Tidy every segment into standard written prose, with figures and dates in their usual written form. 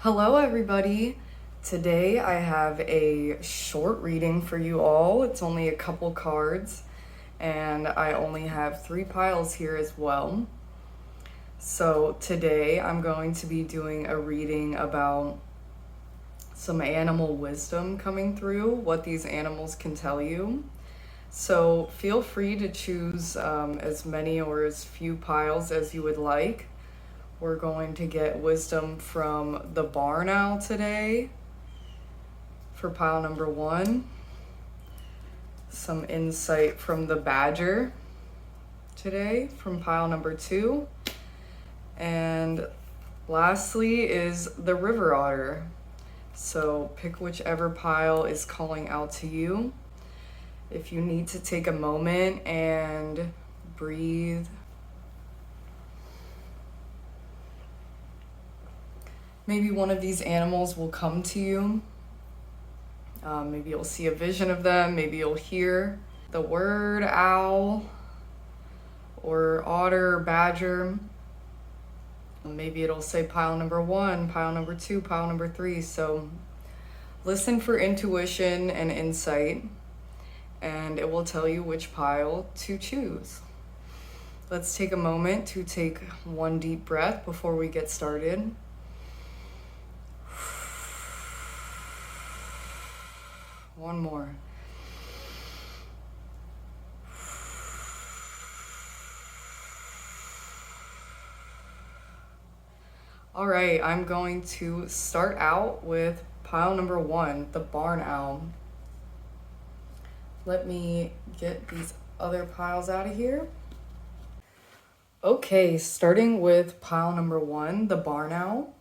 Hello, everybody. Today I have a short reading for you all. It's only a couple cards, and I only have 3 piles here as well. So today I'm going to be doing a reading about some animal wisdom coming through, what these animals can tell you. So feel free to choose as many or as few piles as you would like. We're going to get wisdom from the barn owl today for pile number 1. Some insight from the badger today from pile number 2. And lastly is the river otter. So pick whichever pile is calling out to you. If you need to take a moment and breathe, maybe one of these animals will come to you. Maybe you'll see a vision of them. Maybe you'll hear the word owl or otter or badger. Maybe it'll say pile number 1, pile number 2, pile number 3. So listen for intuition and insight, and it will tell you which pile to choose. Let's take a moment to take one deep breath before we get started. One more. All right, I'm going to start out with pile number 1, the barn owl. Let me get these other piles out of here. Okay, starting with pile number 1, the barn owl.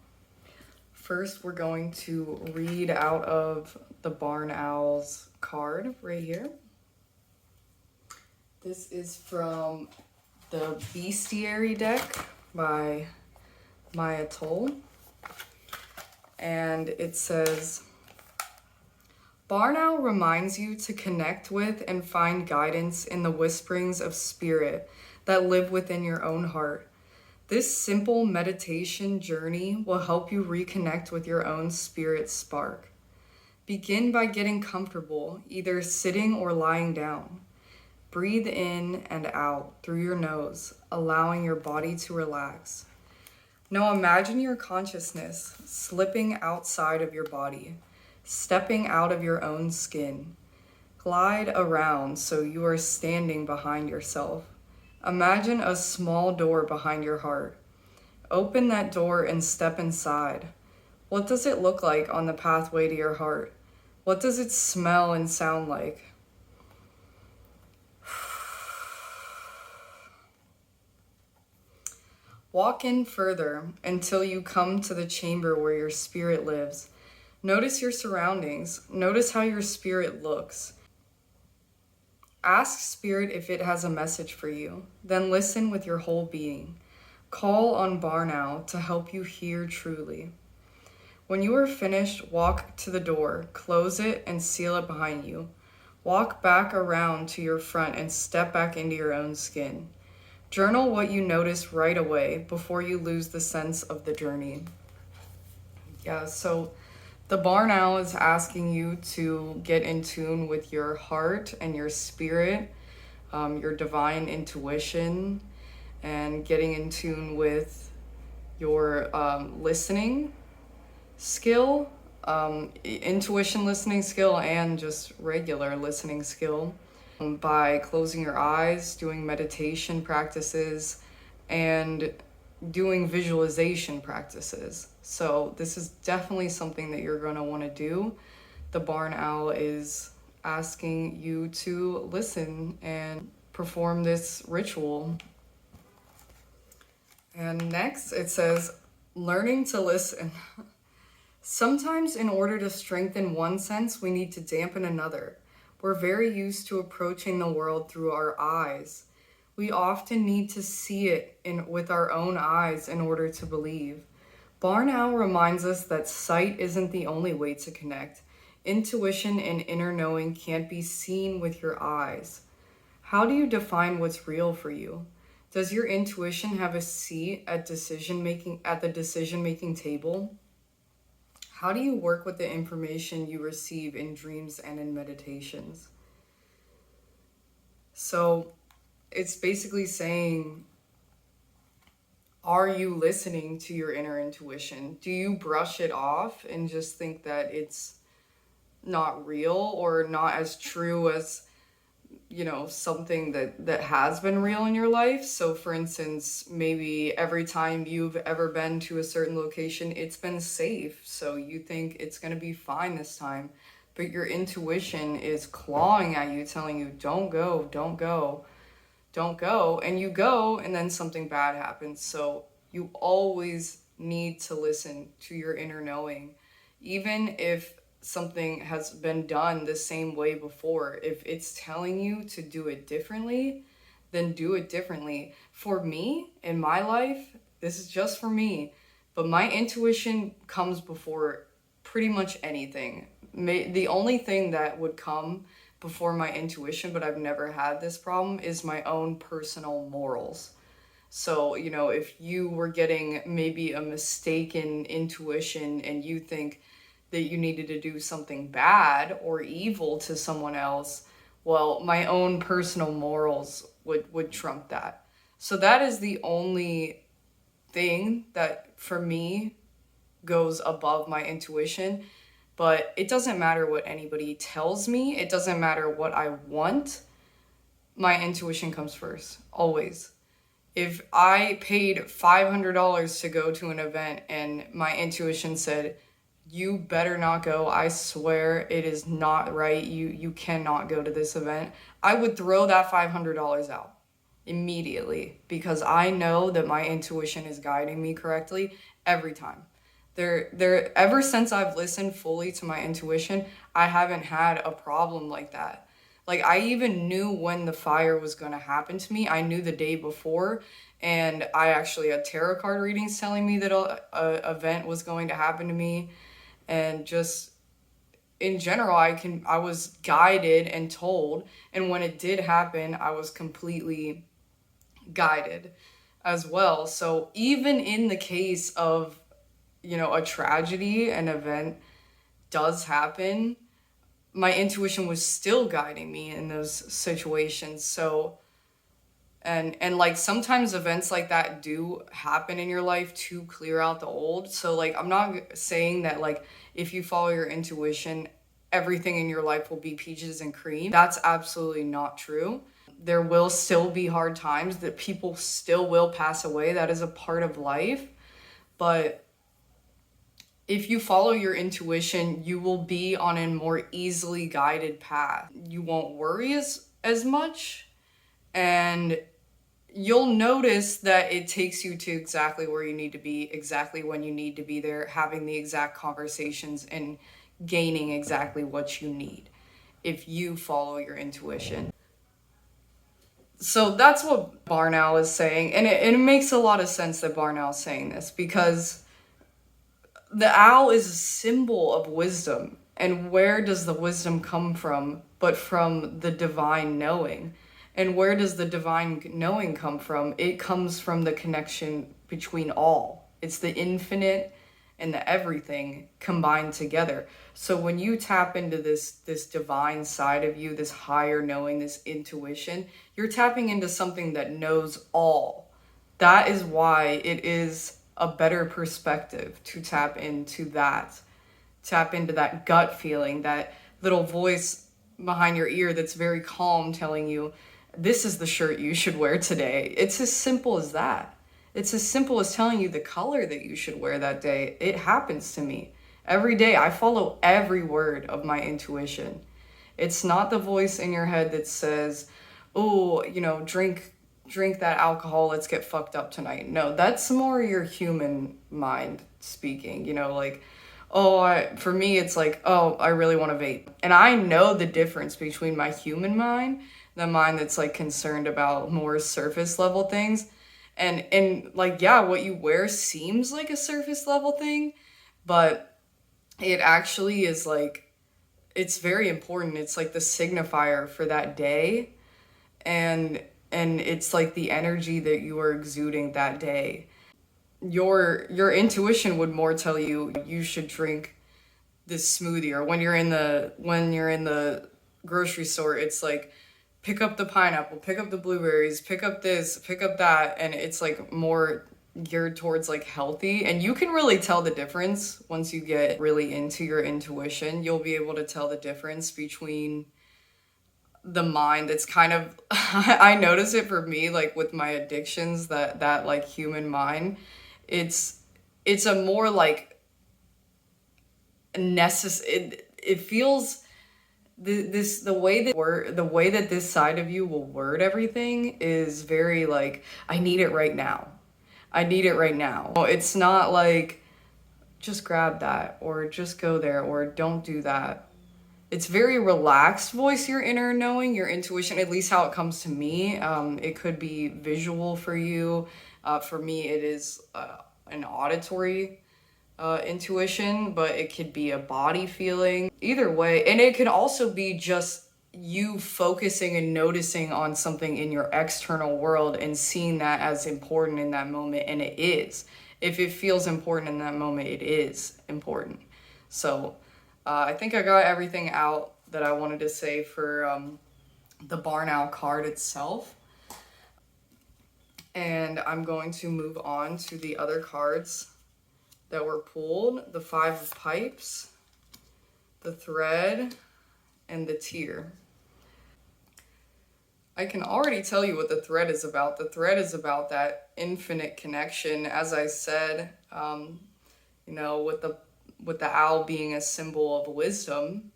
First, we're going to read out of the barn owl's card right here. This is from the Bestiary deck by Maya Toll. And it says, Barn owl reminds you to connect with and find guidance in the whisperings of spirit that live within your own heart. This simple meditation journey will help you reconnect with your own spirit spark. Begin by getting comfortable, either sitting or lying down. Breathe in and out through your nose, allowing your body to relax. Now imagine your consciousness slipping outside of your body, stepping out of your own skin. Glide around so you are standing behind yourself. Imagine a small door behind your heart. Open that door and step inside. What does it look like on the pathway to your heart? What does it smell and sound like? Walk in further until you come to the chamber where your spirit lives. Notice your surroundings. Notice how your spirit looks. Ask spirit if it has a message for you, then listen with your whole being. Call on barn owl to help you hear truly. When you are finished, walk to the door, close it, and seal it behind you. Walk back around to your front and step back into your own skin. Journal what you notice right away before you lose the sense of the journey. Yeah, so the barn owl is asking you to get in tune with your heart and your spirit, your divine intuition, and getting in tune with your listening skill, intuition listening skill, and just regular listening skill by closing your eyes, doing meditation practices, and doing visualization practices. So this is definitely something that you're going to want to do. The barn owl is asking you to listen and perform this ritual. And next it says, learning to listen. Sometimes in order to strengthen one sense, we need to dampen another. We're very used to approaching the world through our eyes. We often need to see it with our own eyes in order to believe. Barn owl reminds us that sight isn't the only way to connect. Intuition and inner knowing can't be seen with your eyes. How do you define what's real for you? Does your intuition have a seat at the decision-making table? How do you work with the information you receive in dreams and in meditations? So it's basically saying, are you listening to your inner intuition? Do you brush it off and just think that it's not real or not as true as, something that has been real in your life? So for instance, maybe every time you've ever been to a certain location, it's been safe, so you think it's going to be fine this time, but your intuition is clawing at you, telling you, don't go, don't go, don't go, and you go, and then something bad happens. So you always need to listen to your inner knowing, even if something has been done the same way before. If it's telling you to do it differently, then do it differently. For me, in my life, this is just for me, but my intuition comes before pretty much anything. The only thing that would come before my intuition, but I've never had this problem, is my own personal morals. So, if you were getting maybe a mistaken intuition and you think that you needed to do something bad or evil to someone else, well, my own personal morals would trump that. So that is the only thing that for me goes above my intuition. But it doesn't matter what anybody tells me. It doesn't matter what I want. My intuition comes first, always. If I paid $500 to go to an event and my intuition said, you better not go, I swear it is not right, you cannot go to this event, I would throw that $500 out immediately, because I know that my intuition is guiding me correctly every time. Ever since I've listened fully to my intuition, I haven't had a problem like that. Like, I even knew when the fire was going to happen to me. I knew the day before, and I actually had tarot card readings telling me that a event was going to happen to me. And just in general, I was guided and told, and when it did happen, I was completely guided as well. So even in the case of, a tragedy, an event does happen, my intuition was still guiding me in those situations. So, and like sometimes events like that do happen in your life to clear out the old. So like, I'm not saying that like, if you follow your intuition, everything in your life will be peaches and cream. That's absolutely not true. There will still be hard times, that people still will pass away. That is a part of life. But if you follow your intuition, you will be on a more easily guided path. You won't worry as much, and you'll notice that it takes you to exactly where you need to be, exactly when you need to be there, having the exact conversations and gaining exactly what you need if you follow your intuition. So that's what Barnow is saying, and it makes a lot of sense that Barnow is saying this, because the owl is a symbol of wisdom. And where does the wisdom come from but from the divine knowing? And where does the divine knowing come from? It comes from the connection between all. It's the infinite and the everything combined together. So when you tap into this divine side of you, this higher knowing, this intuition, you're tapping into something that knows all. That is why it is a better perspective to tap into that. Tap into that gut feeling, that little voice behind your ear that's very calm telling you, this is the shirt you should wear today. It's as simple as that. It's as simple as telling you the color that you should wear that day. It happens to me every day. I follow every word of my intuition. It's not the voice in your head that says, oh, drink that alcohol, let's get fucked up tonight. No, that's more your human mind speaking, for me, it's like, oh, I really want to vape. And I know the difference between my human mind, the mind that's like concerned about more surface level things. And like, yeah, what you wear seems like a surface level thing, but it actually is like, it's very important. It's like the signifier for that day. And it's like the energy that you are exuding that day. Your intuition would more tell you you should drink this smoothie, or when you're in the grocery store, it's like pick up the pineapple, pick up the blueberries, pick up this, pick up that, and it's like more geared towards like healthy. And you can really tell the difference once you get really into your intuition. You'll be able to tell the difference between the mind that's kind of I notice it for me, like with my addictions, that like human mind, it's it's a more like it feels the way that this side of you will word everything is very like, I need it right now. I need it right now. It's not like just grab that or just go there or don't do that. It's very relaxed voice, your inner knowing, your intuition, at least how it comes to me. It could be visual for you. For me, it is an auditory intuition, but it could be a body feeling. Either way, and it could also be just you focusing and noticing on something in your external world and seeing that as important in that moment, and it is. If it feels important in that moment, it is important. So I think I got everything out that I wanted to say for the barn owl card itself. And I'm going to move on to the other cards that were pulled: the Five of Pipes, the Thread, and the Tear. I can already tell you what the thread is about. The thread is about that infinite connection, as I said, with the owl being a symbol of wisdom.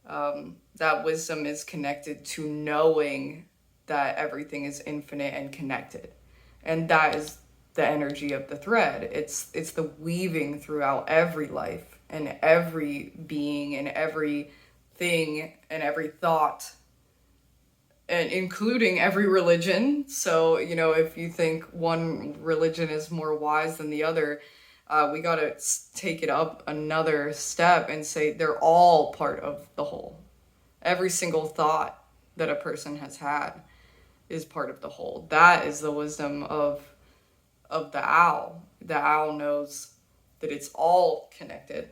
That wisdom is connected to knowing that everything is infinite and connected. And that is the energy of the thread. It's the weaving throughout every life and every being and every thing and every thought, and including every religion. So, if you think one religion is more wise than the other, we got to take it up another step and say they're all part of the whole. Every single thought that a person has had is part of the whole. That is the wisdom of the owl. The owl knows that it's all connected.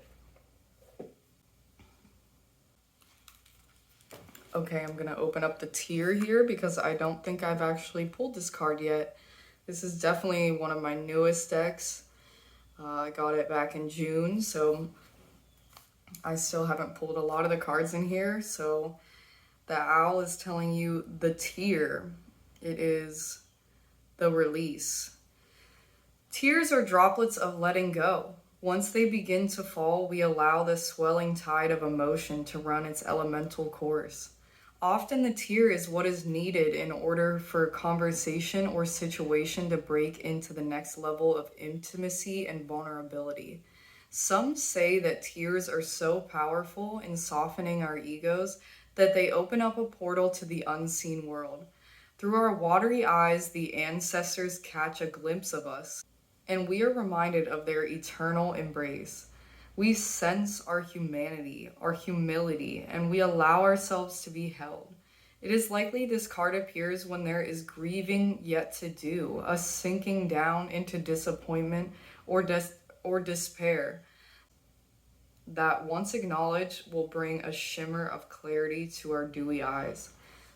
Okay, I'm gonna open up the Tear here because I don't think I've actually pulled this card yet. This is definitely one of my newest decks. I got it back in June, so I still haven't pulled a lot of the cards in here. So the owl is telling you the Tear. It is the release. Tears are droplets of letting go. Once they begin to fall, we allow the swelling tide of emotion to run its elemental course. Often the tear is what is needed in order for a conversation or situation to break into the next level of intimacy and vulnerability. Some say that tears are so powerful in softening our egos that they open up a portal to the unseen world. Through our watery eyes, the ancestors catch a glimpse of us, and we are reminded of their eternal embrace. We sense our humanity, our humility, and we allow ourselves to be held. It is likely this card appears when there is grieving yet to do, a sinking down into disappointment or despair that, once acknowledged, will bring a shimmer of clarity to our dewy eyes.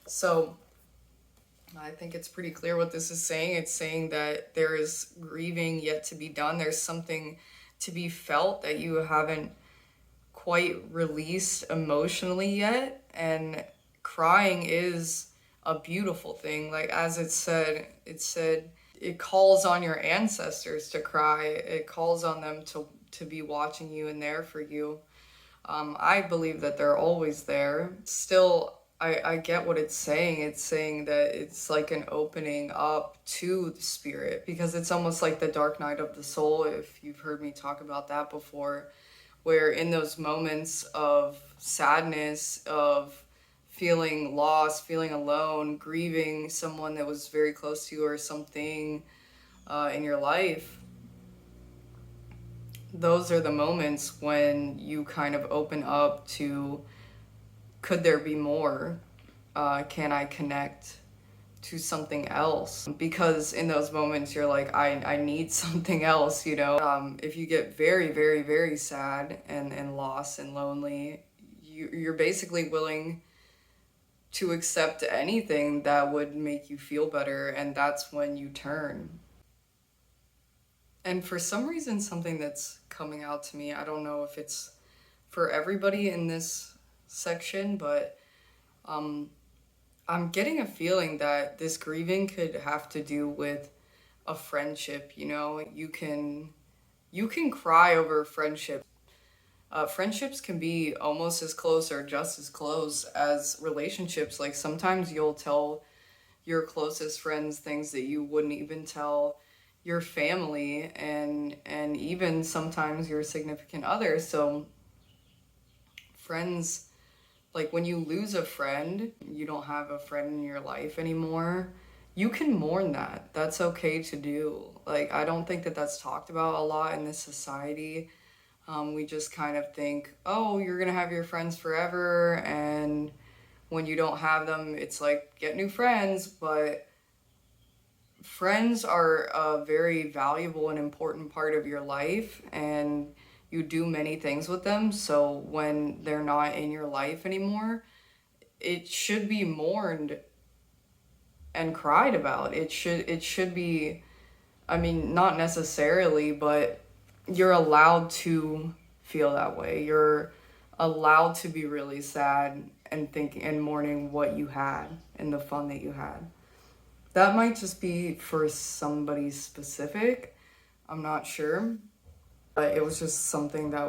So I think it's pretty clear what this is saying. It's saying that there is grieving yet to be done. There's something to be felt that you haven't quite released emotionally yet. And crying is a beautiful thing. Like, as it said it calls on your ancestors to cry. It calls on them to be watching you and there for you. I believe that they're always there. Still, I get what it's saying. It's saying that it's like an opening up to the spirit, because it's almost like the dark night of the soul, if you've heard me talk about that before, where in those moments of sadness, of feeling lost, feeling alone, grieving someone that was very close to you or something in your life, those are the moments when you kind of open up to, could there be more? Can I connect to something else, because in those moments you're like, I need something else, you know. If you get very, very, very sad and lost and lonely, you're basically willing to accept anything that would make you feel better, and that's when you turn. And for some reason, something that's coming out to me, I don't know if it's for everybody in this section, but um, I'm getting a feeling that this grieving could have to do with a friendship. You know, you can cry over friendship. Friendships can be almost as close or just as close as relationships. Like sometimes you'll tell your closest friends things that you wouldn't even tell your family, and even sometimes your significant other. So friends, like when you lose a friend, you don't have a friend in your life anymore, you can mourn that. That's okay to do. Like, I don't think that that's talked about a lot in this society. We just kind of think, oh, you're gonna have your friends forever, and when you don't have them, it's like, get new friends. But friends are a very valuable and important part of your life, and you do many things with them. So when they're not in your life anymore, it should be mourned and cried about. It should be, I mean, not necessarily, but you're allowed to feel that way. You're allowed to be really sad and think and mourning what you had and the fun that you had. That might just be for somebody specific. I'm not sure. But it was just something that I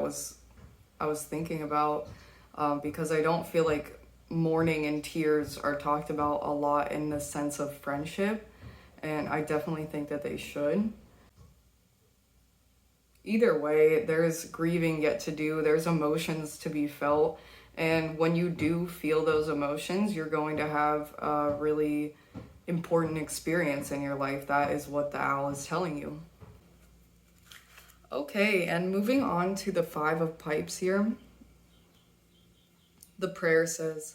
was thinking about, because I don't feel like mourning and tears are talked about a lot in the sense of friendship, and I definitely think that they should. Either way, there's grieving yet to do, there's emotions to be felt, and when you do feel those emotions, you're going to have a really important experience in your life. That is what the owl is telling you. Okay, and moving on to the Five of Pipes here, the prayer says,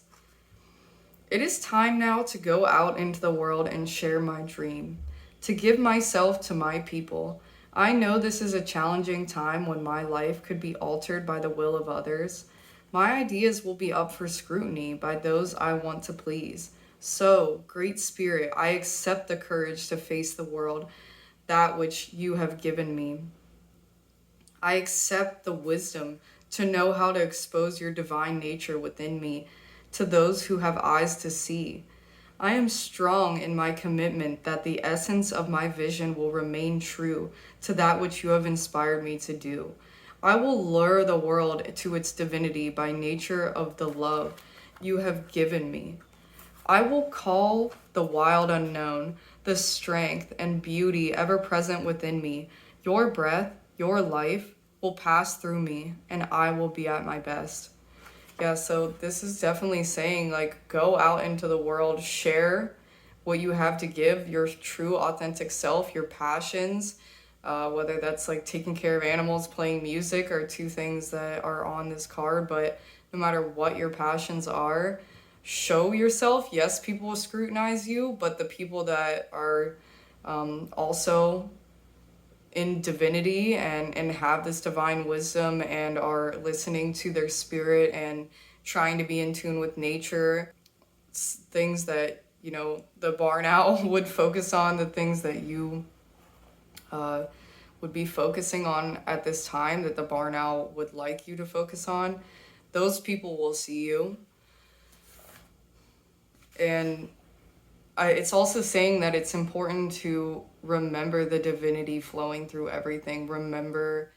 "It is time now to go out into the world and share my dream, to give myself to my people. I know this is a challenging time when my life could be altered by the will of others. My ideas will be up for scrutiny by those I want to please. So, Great Spirit, I accept the courage to face the world, that which you have given me. I accept the wisdom to know how to expose your divine nature within me to those who have eyes to see. I am strong in my commitment that the essence of my vision will remain true to that which you have inspired me to do. I will lure the world to its divinity by nature of the love you have given me. I will call the wild unknown, the strength and beauty ever present within me. Your breath, your life will pass through me, and I will be at my best." Yeah, so this is definitely saying, like, go out into the world, share what you have to give, your true, authentic self, your passions, whether that's like taking care of animals, playing music, are two things that are on this card. But no matter what your passions are, show yourself. Yes, people will scrutinize you, but the people that are also in divinity and have this divine wisdom and are listening to their spirit and trying to be in tune with nature, things that, you know, the barn owl would focus on, the things that you would be focusing on at this time, that the barn owl would like you to focus on, those people will see you. And it's also saying that it's important to remember the divinity flowing through everything. Remember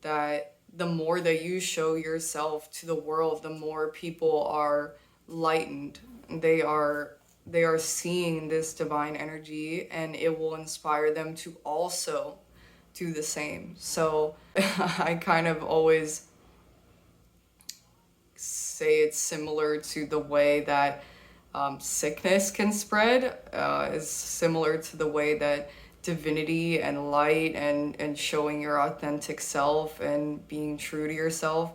that the more that you show yourself to the world, the more people are lightened. They are seeing this divine energy, and it will inspire them to also do the same. So I kind of always say it's similar to the way that sickness can spread, is similar to the way that divinity and light and showing your authentic self and being true to yourself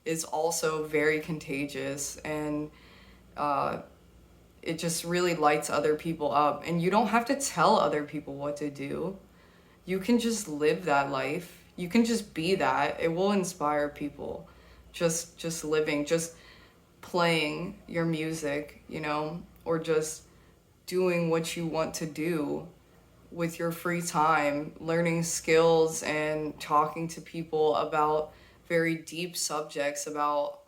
is also very contagious. And it just really lights other people up. And you don't have to tell other people what to do. You can just live that life. You can just be that. It will inspire people. Just living, just playing your music, you know, or just doing what you want to do with your free time, learning skills and talking to people about very deep subjects, about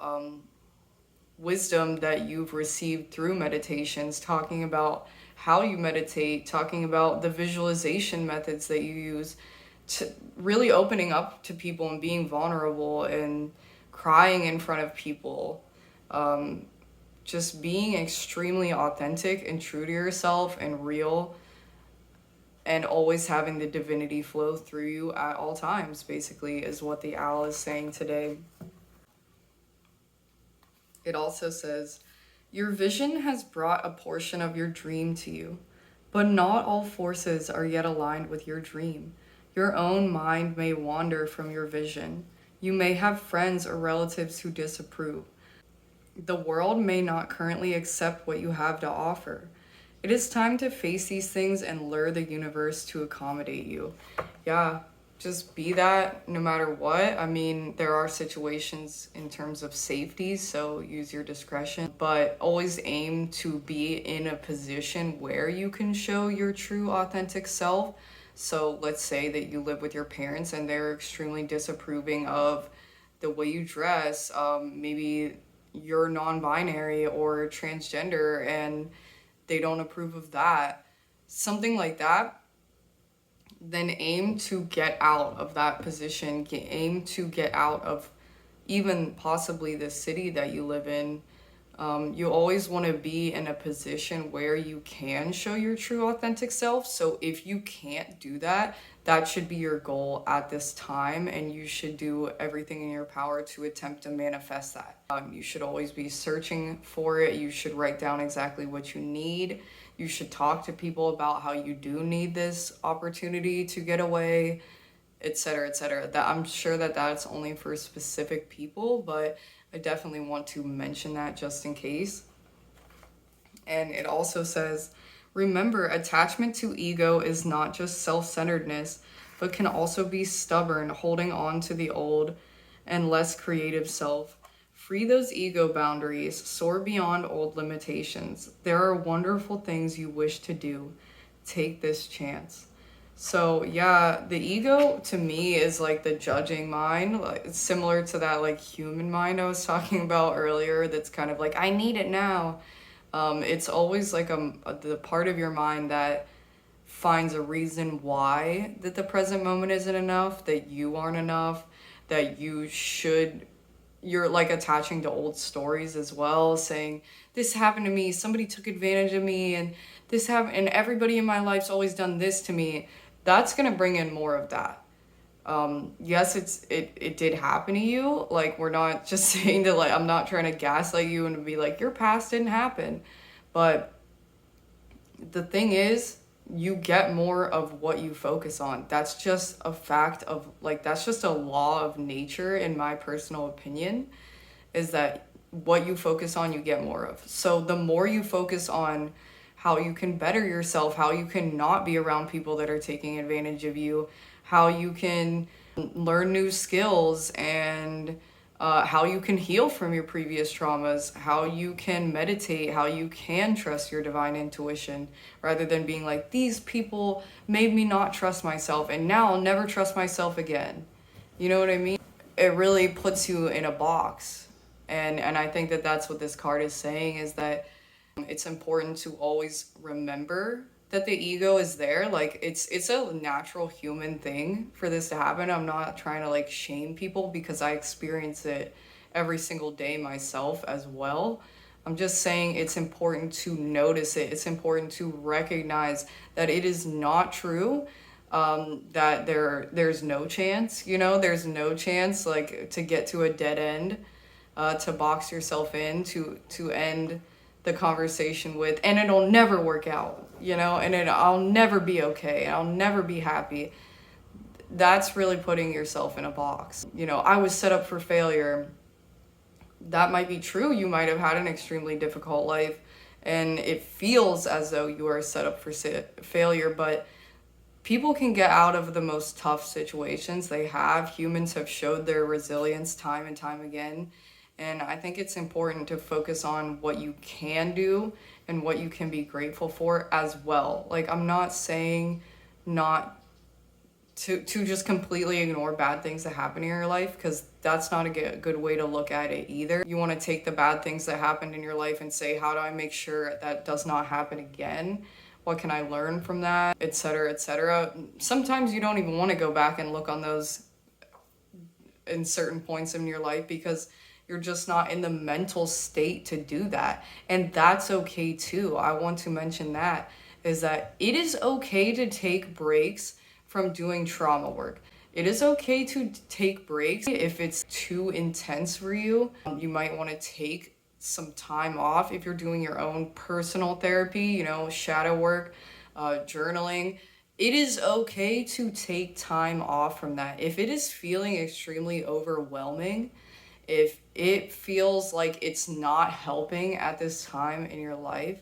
wisdom that you've received through meditations, talking about how you meditate, talking about the visualization methods that you use, to really opening up to people and being vulnerable and crying in front of people. Just being extremely authentic and true to yourself and real, and always having the divinity flow through you at all times, basically, is what the owl is saying today. It also says, your vision has brought a portion of your dream to you, but not all forces are yet aligned with your dream. Your own mind may wander from your vision. You may have friends or relatives who disapprove. The world may not currently accept what you have to offer. It is time to face these things and lure the universe to accommodate you. Yeah, just be that no matter what. I mean, there are situations in terms of safety, so use your discretion, but always aim to be in a position where you can show your true authentic self. So let's say that you live with your parents and they're extremely disapproving of the way you dress. Maybe you're non-binary or transgender and they don't approve of that. Something like that. Then aim to get out of that position. Aim to get out of even possibly the city that you live in. You always want to be in a position where you can show your true authentic self. So if you can't do that, that should be your goal at this time, and you should do everything in your power to attempt to manifest that. You should always be searching for it. You should write down exactly what you need. You should talk to people about how you do need this opportunity to get away, etc., etc. That I'm sure that that's only for specific people, but I definitely want to mention that just in case. And it also says, remember, attachment to ego is not just self-centeredness, but can also be stubborn, holding on to the old and less creative self. Free those ego boundaries, soar beyond old limitations. There are wonderful things you wish to do. Take this chance. So yeah, the ego to me is like the judging mind. Like, it's similar to that like human mind I was talking about earlier. That's kind of like, I need it now. It's always like the part of your mind that finds a reason why that the present moment isn't enough, that you aren't enough, that you're like attaching to old stories as well, saying this happened to me, somebody took advantage of me, and this happened, and everybody in my life's always done this to me. That's gonna bring in more of that. Yes, it did happen to you. Like, we're not just saying that, like, I'm not trying to gaslight you and be like, your past didn't happen. But the thing is, you get more of what you focus on. That's just a fact of, like, that's just a law of nature, in my personal opinion, is that what you focus on, you get more of. So the more you focus on how you can better yourself, how you can not be around people that are taking advantage of you, how you can learn new skills, and how you can heal from your previous traumas, how you can meditate, how you can trust your divine intuition, rather than being like, these people made me not trust myself and now I'll never trust myself again. You know what I mean? It really puts you in a box. And I think that that's what this card is saying, is that it's important to always remember that the ego is there. Like, it's a natural human thing for this to happen. I'm not trying to like shame people, because I experience it every single day myself as well. I'm just saying it's important to notice it. It's important to recognize that it is not true, that there's no chance, you know, there's no chance like to get to a dead end, to box yourself in, to end the conversation with, and it'll never work out, you know, and I'll never be okay, I'll never be happy. That's really putting yourself in a box. You know, I was set up for failure. That might be true. You might have had an extremely difficult life and it feels as though you are set up for failure. But people can get out of the most tough situations they have. Humans have showed their resilience time and time again. And I think it's important to focus on what you can do and what you can be grateful for as well. Like, I'm not saying not to just completely ignore bad things that happen in your life, because that's not a good way to look at it either. You want to take the bad things that happened in your life and say, how do I make sure that does not happen again? What can I learn from that, etc., etc. Sometimes you don't even want to go back and look on those in certain points in your life, because you're just not in the mental state to do that. And that's okay too. I want to mention that is that it is okay to take breaks from doing trauma work. It is okay to take breaks if it's too intense for you. You might want to take some time off if you're doing your own personal therapy, shadow work, journaling. It is okay to take time off from that. If it is feeling extremely overwhelming, if it feels like it's not helping at this time in your life,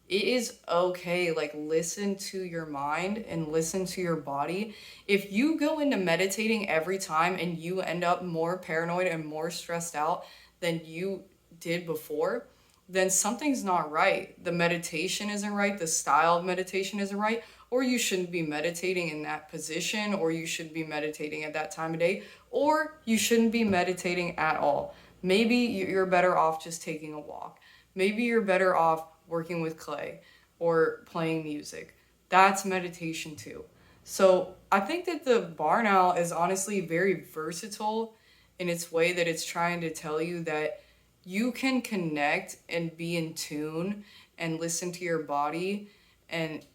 it is okay. Like, listen to your mind and listen to your body. If you go into meditating every time and you end up more paranoid and more stressed out than you did before, then something's not right. The meditation isn't right, the style of meditation isn't right, or you shouldn't be meditating in that position, or you should be meditating at that time of day, or you shouldn't be meditating at all. Maybe you're better off just taking a walk. Maybe you're better off working with clay or playing music. That's meditation too. So I think that the barn owl is honestly very versatile in its way, that it's trying to tell you that you can connect and be in tune and listen to your body, and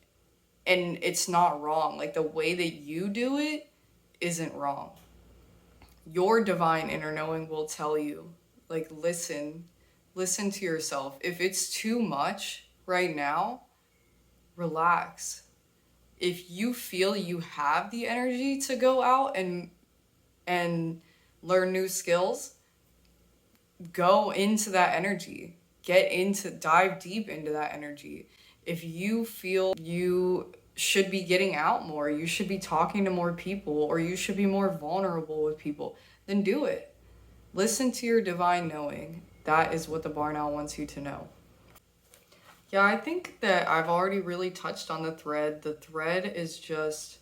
it's not wrong. Like, the way that you do it isn't wrong. Your divine inner knowing will tell you, like, listen to yourself. If it's too much right now, relax. If you feel you have the energy to go out and learn new skills, go into that energy. Dive deep into that energy. If you feel you should be getting out more, you should be talking to more people, or you should be more vulnerable with people, then do it. Listen to your divine knowing. That is what the barn owl wants you to know. Yeah, I think that I've already really touched on the thread. The thread is just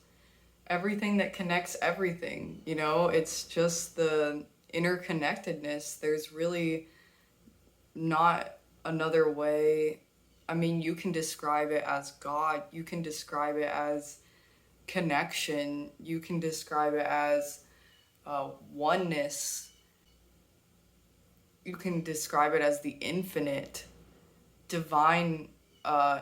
everything that connects everything. It's just the interconnectedness. There's really not another way. I mean, you can describe it as God. You can describe it as connection. You can describe it as oneness. You can describe it as the infinite, divine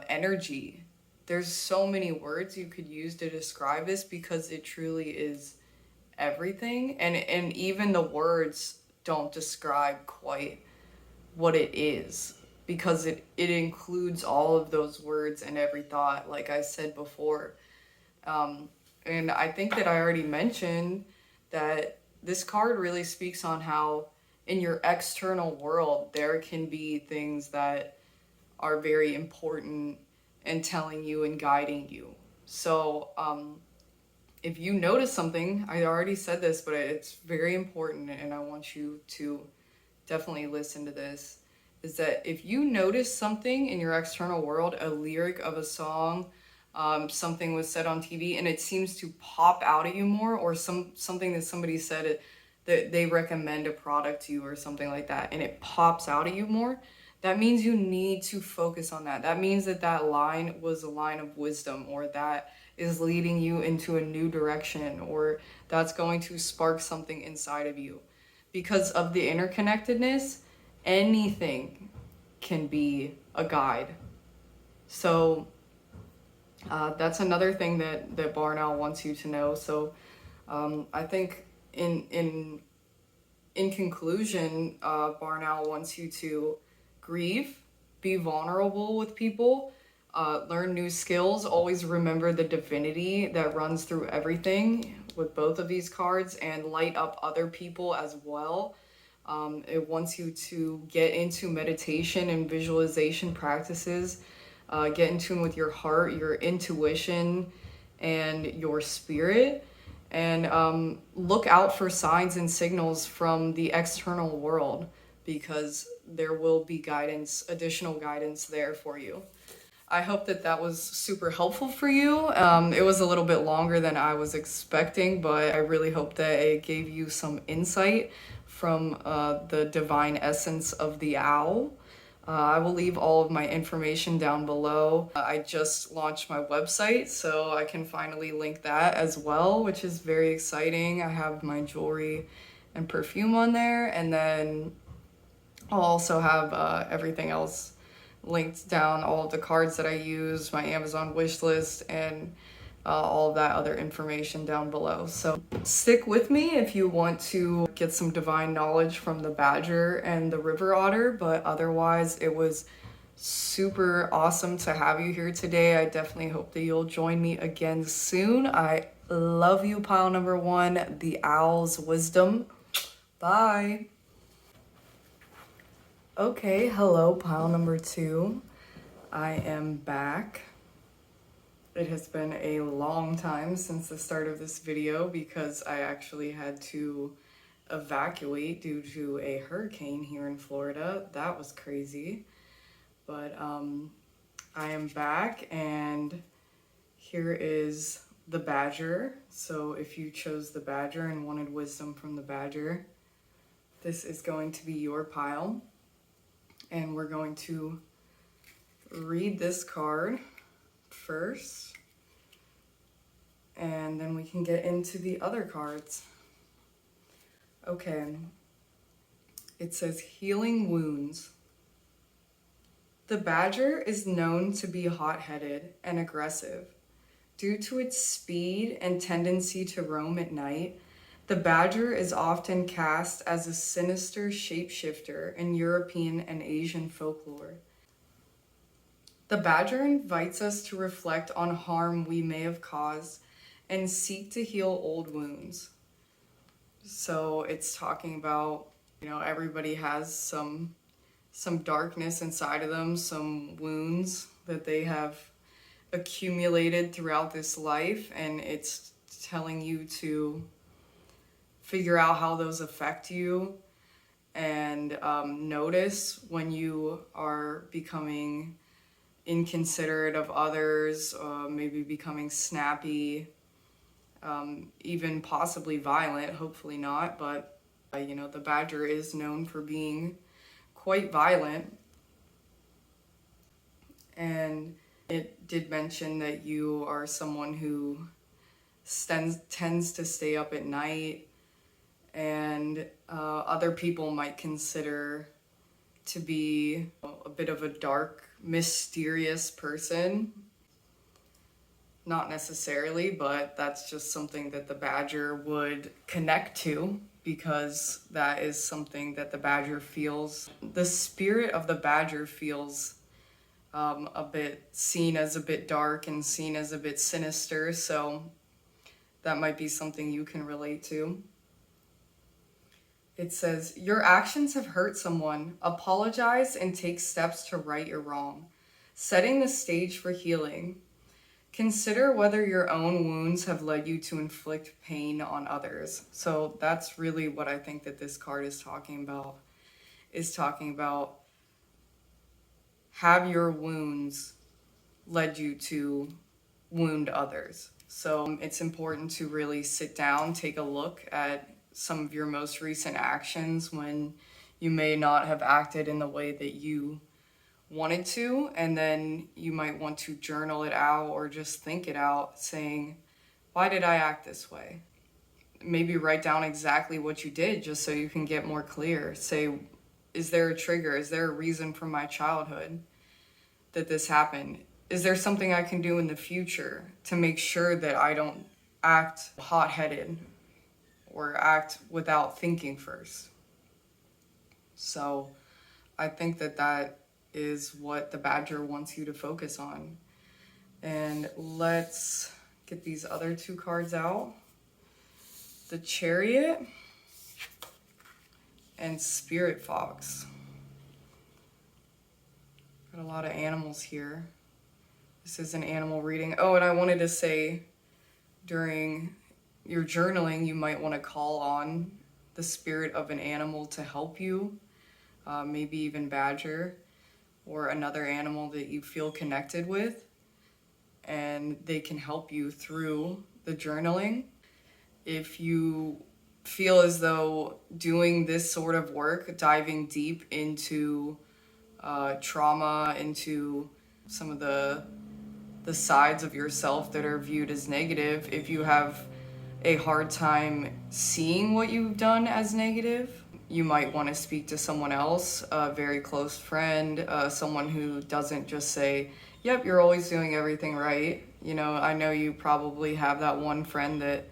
energy. There's so many words you could use to describe this, because it truly is everything. And even the words don't describe quite what it is, because it includes all of those words and every thought, like I said before. And I think that I already mentioned that this card really speaks on how in your external world there can be things that are very important and telling you and guiding you. So if you notice something, I already said this, but it's very important, and I want you to definitely listen to this, is that if you notice something in your external world, a lyric of a song, something was said on TV, and it seems to pop out at you more, or something that somebody said that they recommend a product to you or something like that, and it pops out at you more, that means you need to focus on that. That means that line was a line of wisdom, or that is leading you into a new direction, or that's going to spark something inside of you. Because of the interconnectedness, anything can be a guide. So that's another thing that barn owl wants you to know. So I think in conclusion, barn owl wants you to grieve, be vulnerable with people, learn new skills, always remember the divinity that runs through everything with both of these cards, and light up other people as well. It wants you to get into meditation and visualization practices, get in tune with your heart, your intuition, and your spirit, and look out for signs and signals from the external world, because there will be guidance, additional guidance there for you. I hope that that was super helpful for you. It was a little bit longer than I was expecting, but I really hope that it gave you some insight from the divine essence of the owl. I will leave all of my information down below. I just launched my website, so I can finally link that as well, which is very exciting. I have my jewelry and perfume on there, and then I'll also have everything else linked down, all of the cards that I use, my Amazon wish list, and all of that other information down below. So stick with me if you want to get some divine knowledge from the badger and the river otter, but otherwise it was super awesome to have you here today. I definitely hope that you'll join me again soon. I love you, pile number one, the owl's wisdom. Bye. Okay, hello, pile number two. I am back. It has been a long time since the start of this video because I actually had to evacuate due to a hurricane here in Florida. That was crazy. But I am back, and here is the badger. So if you chose the badger and wanted wisdom from the badger, this is going to be your pile. And we're going to read this card first, and then we can get into the other cards. Okay, it says healing wounds. The badger is known to be hot-headed and aggressive. Due to its speed and tendency to roam at night, the badger is often cast as a sinister shapeshifter in European and Asian folklore. The badger invites us to reflect on harm we may have caused and seek to heal old wounds. So it's talking about, everybody has some darkness inside of them, some wounds that they have accumulated throughout this life, and it's telling you to figure out how those affect you, and notice when you are becoming inconsiderate of others, maybe becoming snappy, even possibly violent, hopefully not, but the badger is known for being quite violent. And it did mention that you are someone who tends to stay up at night, and other people might consider to be a bit of a dark, mysterious person. Not necessarily, but that's just something that the badger would connect to, because that is something that the badger feels. The spirit of the badger feels a bit seen as a bit dark and seen as a bit sinister, so that might be something you can relate to. It says, your actions have hurt someone. Apologize and take steps to right your wrong, setting the stage for healing. Consider whether your own wounds have led you to inflict pain on others. So that's really what I think that this card is talking about. Have your wounds led you to wound others? So it's important to really sit down, take a look at some of your most recent actions when you may not have acted in the way that you wanted to, and then you might want to journal it out or just think it out, saying, why did I act this way? Maybe write down exactly what you did just so you can get more clear. Say, is there a trigger? Is there a reason from my childhood that this happened? Is there something I can do in the future to make sure that I don't act hot-headed or act without thinking first? So I think that is what the badger wants you to focus on. And let's get these other two cards out. The Chariot and spirit fox. Got a lot of animals here. This is an animal reading. Oh, and I wanted to say, during your journaling, you might want to call on the spirit of an animal to help you, maybe even badger or another animal that you feel connected with, and they can help you through the journaling. If you feel as though doing this sort of work, diving deep into trauma, into some of the sides of yourself that are viewed as negative, if you have a hard time seeing what you've done as negative, you might want to speak to someone else, a very close friend, someone who doesn't just say, yep, you're always doing everything right. You know, I know you probably have that one friend that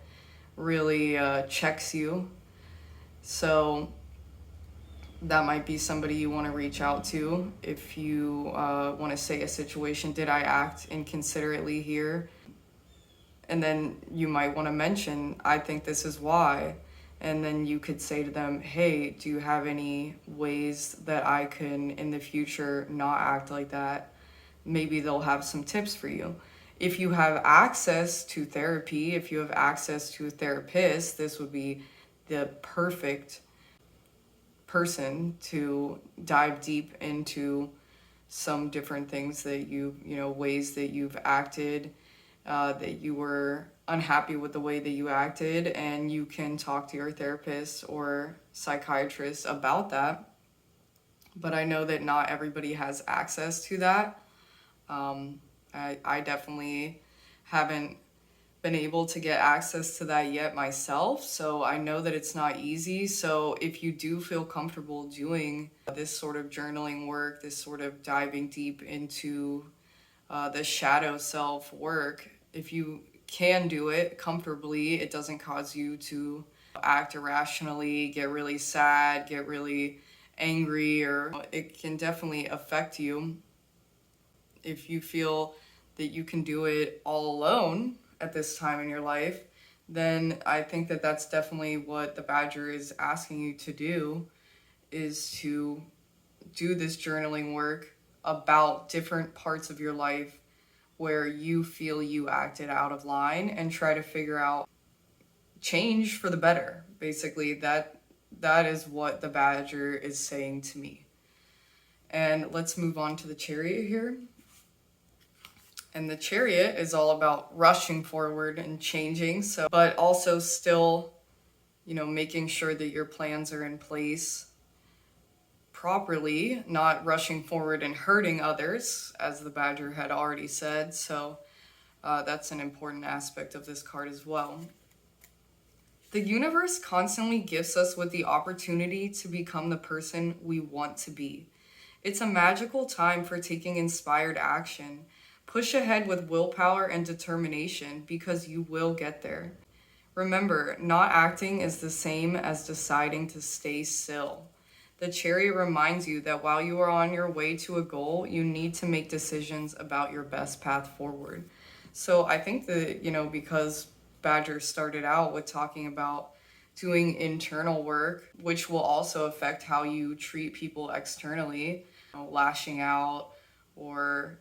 really checks you. So that might be somebody you want to reach out to if you want to say a situation, did I act inconsiderately here? And then you might want to mention, I think this is why. And then you could say to them, hey, do you have any ways that I can in the future not act like that? Maybe they'll have some tips for you. If you have access to therapy, if you have access to a therapist, this would be the perfect person to dive deep into some different things that ways that you've acted, that you were unhappy with the way that you acted, and you can talk to your therapist or psychiatrist about that. But I know that not everybody has access to that. I definitely haven't been able to get access to that yet myself, so I know that it's not easy. So if you do feel comfortable doing this sort of journaling work, this sort of diving deep into the shadow self work, if you can do it comfortably, it doesn't cause you to act irrationally, get really sad, get really angry, or it can definitely affect you. If you feel that you can do it all alone at this time in your life, then I think that that's definitely what the Badger is asking you to do, is to do this journaling work about different parts of your life where you feel you acted out of line, and try to figure out change for the better. Basically, that is what the Badger is saying to me. And let's move on to the Chariot here. And the Chariot is all about rushing forward and changing, but also still, making sure that your plans are in place properly, not rushing forward and hurting others, as the Badger had already said. So that's an important aspect of this card as well. The universe constantly gifts us with the opportunity to become the person we want to be. It's a magical time for taking inspired action. Push ahead with willpower and determination, because you will get there. Remember, not acting is the same as deciding to stay still. The Chariot reminds you that while you are on your way to a goal, you need to make decisions about your best path forward. So I think that, because Badger started out with talking about doing internal work, which will also affect how you treat people externally, lashing out, or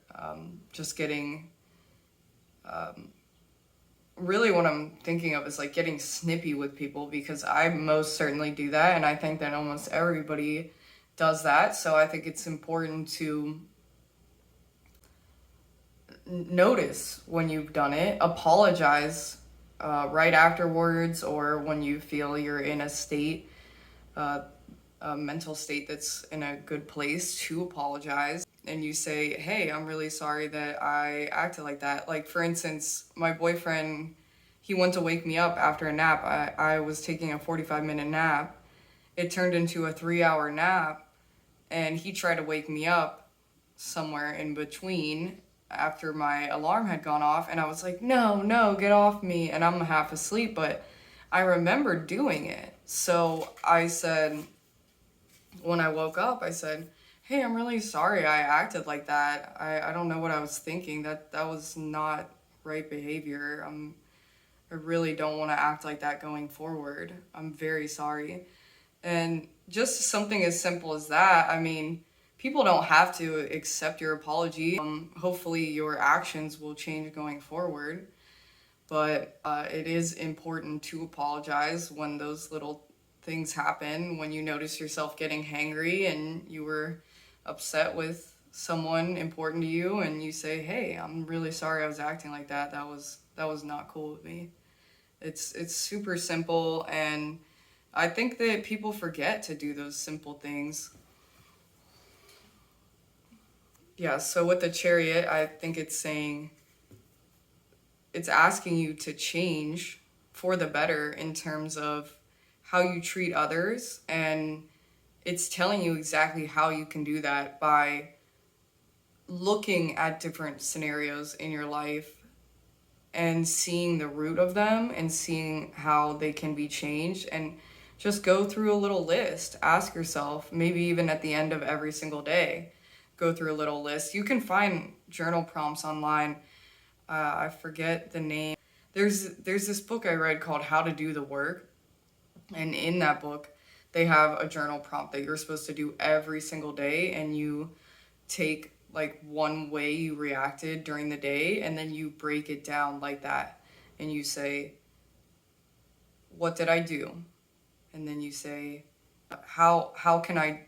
just getting, really what I'm thinking of is like getting snippy with people, because I most certainly do that, and I think that almost everybody does that. So I think it's important to notice when you've done it, apologize right afterwards, or when you feel you're in a state, a mental state that's in a good place to apologize, and you say, hey, I'm really sorry that I acted like that. Like, for instance, my boyfriend, he went to wake me up after a nap. I was taking a 45-minute nap. It turned into a 3-hour nap, and he tried to wake me up somewhere in between after my alarm had gone off, and I was like, no, get off me, and I'm half asleep, but I remember doing it. So I said, when I woke up, I said, hey, I'm really sorry I acted like that. I don't know what I was thinking. That was not right behavior. I really don't want to act like that going forward. I'm very sorry. And just something as simple as that, I mean, people don't have to accept your apology. Hopefully, your actions will change going forward. But it is important to apologize when those little things happen, when you notice yourself getting hangry and you were upset with someone important to you, and you say, "Hey, I'm really sorry I was acting like that. That was not cool with me." It's super simple, and I think that people forget to do those simple things. Yeah, so with the chariot, I think it's asking you to change for the better in terms of how you treat others, and it's telling you exactly how you can do that by looking at different scenarios in your life and seeing the root of them and seeing how they can be changed, and just go through a little list. Ask yourself, maybe even at the end of every single day, go through a little list. You can find journal prompts online. I forget the name. There's this book I read called How to Do the Work, and in that book they have a journal prompt that you're supposed to do every single day, and you take like one way you reacted during the day, and then you break it down like that, and you say, what did I do? And then you say, how can I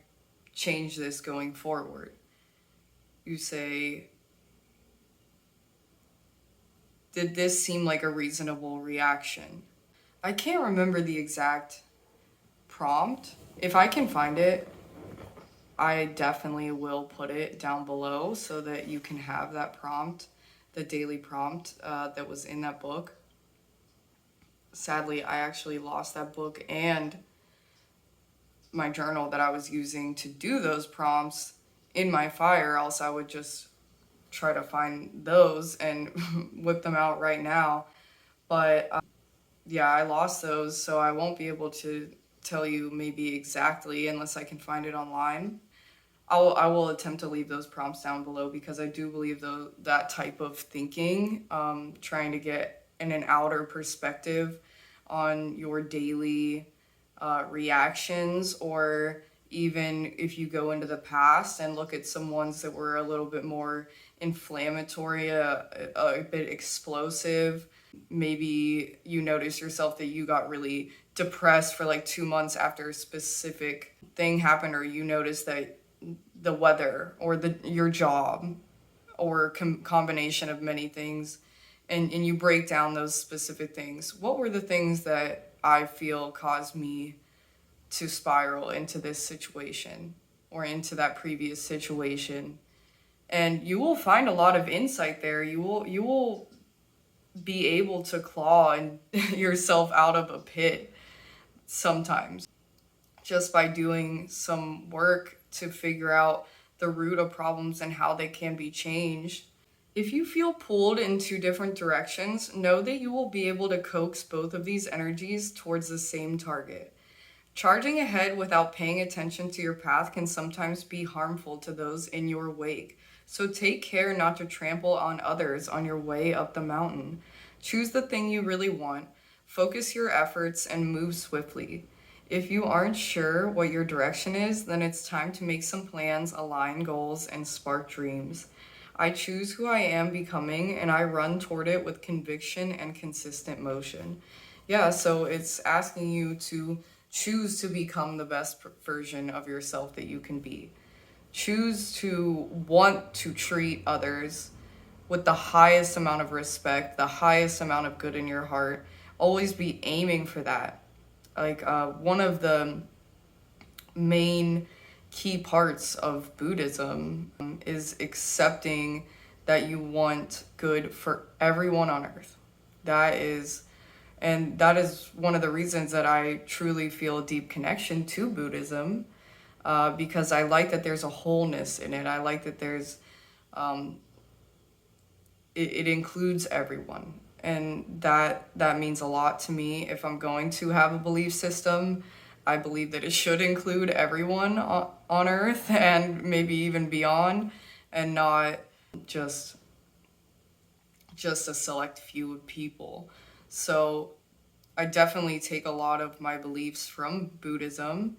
change this going forward? You say, did this seem like a reasonable reaction? I can't remember the exact prompt. If I can find it, I definitely will put it down below so that you can have that prompt, the daily prompt that was in that book. Sadly, I actually lost that book and my journal that I was using to do those prompts in my fire, else I would just try to find those and whip them out right now. But yeah, I lost those, so I won't be able to tell you maybe exactly unless I can find it online. I will attempt to leave those prompts down below, because I do believe though that type of thinking, trying to get an outer perspective on your daily reactions, or even if you go into the past and look at some ones that were a little bit more inflammatory, a bit explosive. Maybe you notice yourself that you got really depressed for like 2 months after a specific thing happened, or you notice that the weather or your job or combination of many things, and you break down those specific things. What were the things that I feel caused me to spiral into this situation or into that previous situation? And you will find a lot of insight there. You will be able to claw yourself out of a pit sometimes, just by doing some work to figure out the root of problems and how they can be changed. If you feel pulled in two different directions, know that you will be able to coax both of these energies towards the same target. Charging ahead without paying attention to your path can sometimes be harmful to those in your wake, so take care not to trample on others on your way up the mountain. Choose the thing you really want, focus your efforts, and move swiftly. If you aren't sure what your direction is, then it's time to make some plans, align goals, and spark dreams. I choose who I am becoming, and I run toward it with conviction and consistent motion. Yeah, so it's asking you to choose to become the best version of yourself that you can be. Choose to want to treat others with the highest amount of respect, the highest amount of good in your heart. Always be aiming for that. Like one of the main key parts of Buddhism is accepting that you want good for everyone on earth. That is one of the reasons that I truly feel a deep connection to Buddhism, because I like that there's a wholeness in it. I like that it includes everyone, and that means a lot to me. If I'm going to have a belief system, I believe that it should include everyone on earth and maybe even beyond, and not just a select few of people. So I definitely take a lot of my beliefs from Buddhism,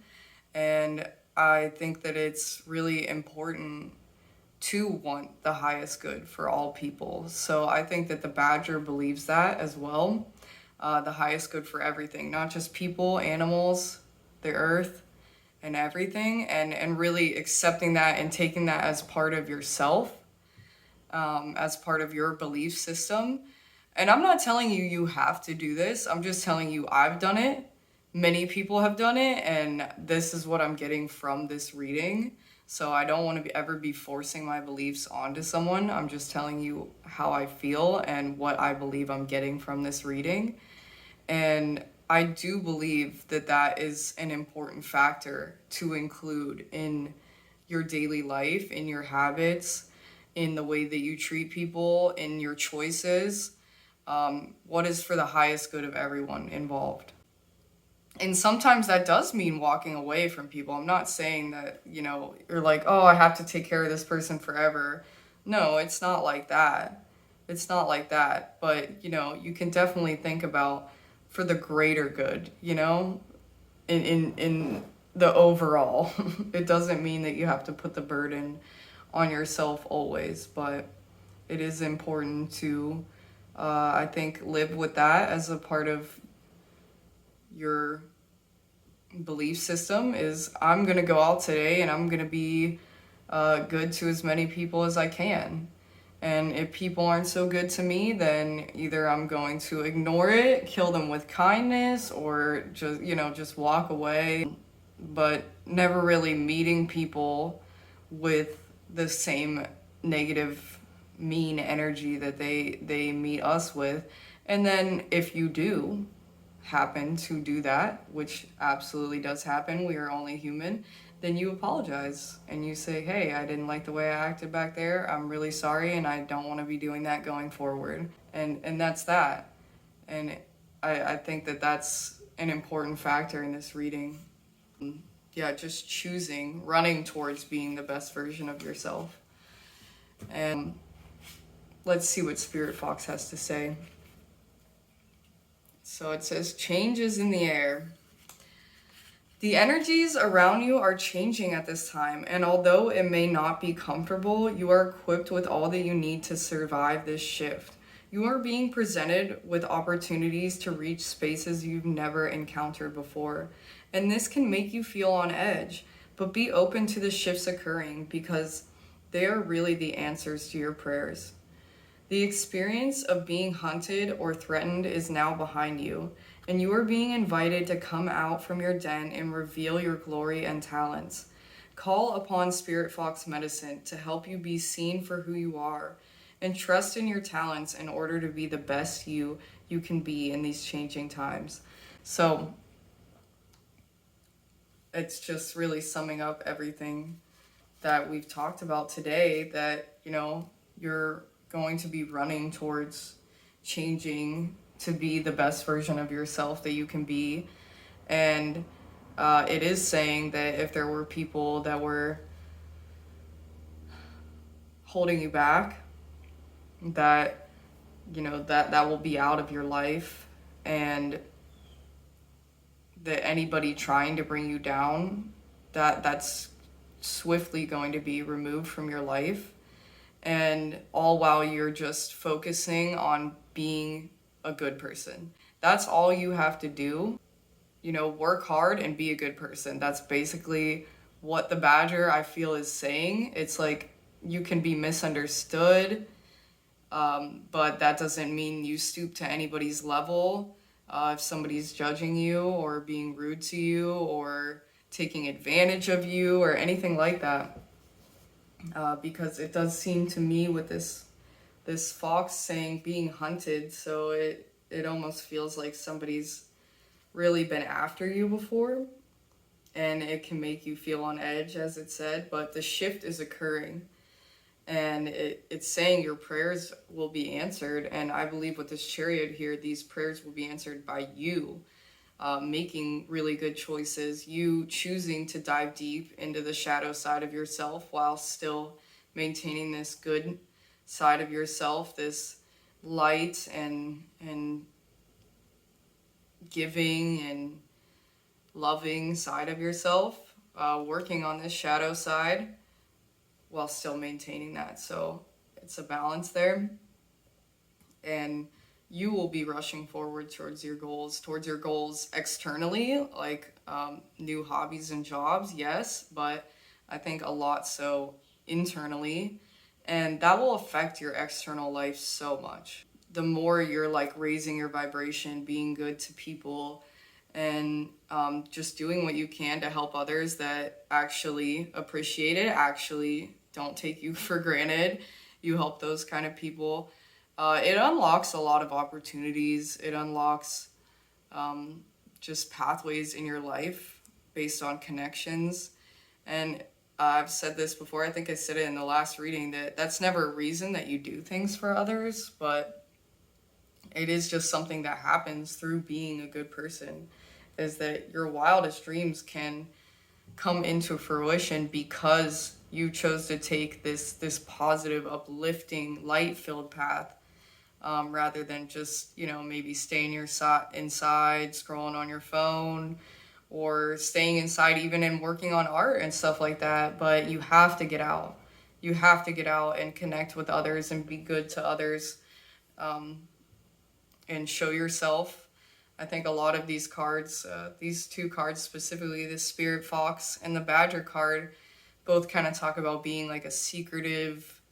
and I think that it's really important to want the highest good for all people. So I think that the badger believes that as well, the highest good for everything, not just people, animals, the earth, and everything, and really accepting that and taking that as part of yourself, as part of your belief system. And I'm not telling you you have to do this. I'm just telling you I've done it. Many people have done it, and this is what I'm getting from this reading. So I don't want to ever be forcing my beliefs onto someone. I'm just telling you how I feel and what I believe I'm getting from this reading. And I do believe that that is an important factor to include in your daily life, in your habits, in the way that you treat people, in your choices. What is for the highest good of everyone involved? And sometimes that does mean walking away from people. I'm not saying that, you're like, oh, I have to take care of this person forever. No, it's not like that. It's not like that. But, you can definitely think about for the greater good, in the overall. It doesn't mean that you have to put the burden on yourself always, but it is important to, I think, live with that as a part of your belief system. Is I'm going to go out today and I'm going to be good to as many people as I can. And if people aren't so good to me, then either I'm going to ignore it, kill them with kindness, or just walk away. But never really meeting people with the same negative, mean energy that they meet us with. And then if you do happen to do that, which absolutely does happen, we are only human, then you apologize and you say, hey, I didn't like the way I acted back there. I'm really sorry, and I don't want to be doing that going forward. And that's that. And I think that that's an important factor in this reading. Yeah, just running towards being the best version of yourself. And let's see what Spirit Fox has to say. So it says, change is in the air. The energies around you are changing at this time, and although it may not be comfortable, you are equipped with all that you need to survive this shift. You are being presented with opportunities to reach spaces you've never encountered before, and this can make you feel on edge, but be open to the shifts occurring because they are really the answers to your prayers. The experience of being hunted or threatened is now behind you, and you are being invited to come out from your den and reveal your glory and talents. Call upon Spirit Fox Medicine to help you be seen for who you are, and trust in your talents in order to be the best you can be in these changing times. So it's just really summing up everything that we've talked about today, that, you're going to be running towards changing to be the best version of yourself that you can be. And it is saying that if there were people that were holding you back, that that will be out of your life, and that anybody trying to bring you down, that's swiftly going to be removed from your life. And all while you're just focusing on being a good person. That's all you have to do. Work hard and be a good person. That's basically what the badger, I feel, is saying. It's like, you can be misunderstood, but that doesn't mean you stoop to anybody's level. If somebody's judging you or being rude to you or taking advantage of you or anything like that. Because it does seem to me with this fox saying being hunted, so it almost feels like somebody's really been after you before, and it can make you feel on edge, as it said. But the shift is occurring, and it's saying your prayers will be answered. And I believe with this chariot here, these prayers will be answered by you making really good choices, you choosing to dive deep into the shadow side of yourself while still maintaining this good side of yourself, this light and giving and loving side of yourself, working on this shadow side while still maintaining that. So it's a balance there. And you will be rushing forward towards your goals externally, like new hobbies and jobs, yes, but I think a lot so internally. And that will affect your external life so much. The more you're like raising your vibration, being good to people, and just doing what you can to help others that actually appreciate it, actually don't take you for granted. You help those kind of people. It unlocks a lot of opportunities. It unlocks just pathways in your life based on connections. And I've said this before, I think I said it in the last reading, that that's never a reason that you do things for others, but it is just something that happens through being a good person, is that your wildest dreams can come into fruition because you chose to take this positive, uplifting, light-filled path, rather than just, maybe staying inside, scrolling on your phone, or staying inside even and working on art and stuff like that. But you have to get out. You have to get out and connect with others and be good to others, and show yourself. I think a lot of these cards, these two cards specifically, the Spirit Fox and the Badger card, both kind of talk about being like a secretive,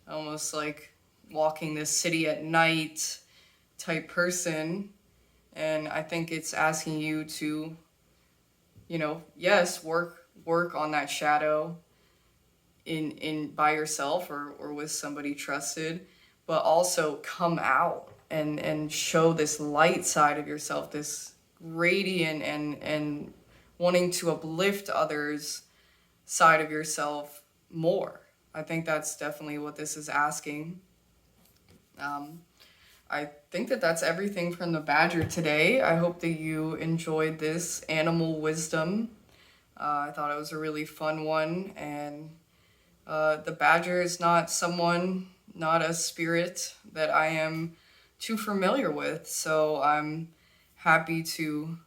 almost like walking this city at night type person. And I think it's asking you to, yes, work on that shadow in by yourself or with somebody trusted, but also come out and show this light side of yourself, this radiant and wanting to uplift others side of yourself more. I think that's definitely what this is asking. I think that that's everything from the Badger today. I hope that you enjoyed this animal wisdom. I thought it was a really fun one, and the Badger is not a spirit that I am too familiar with, so I'm happy to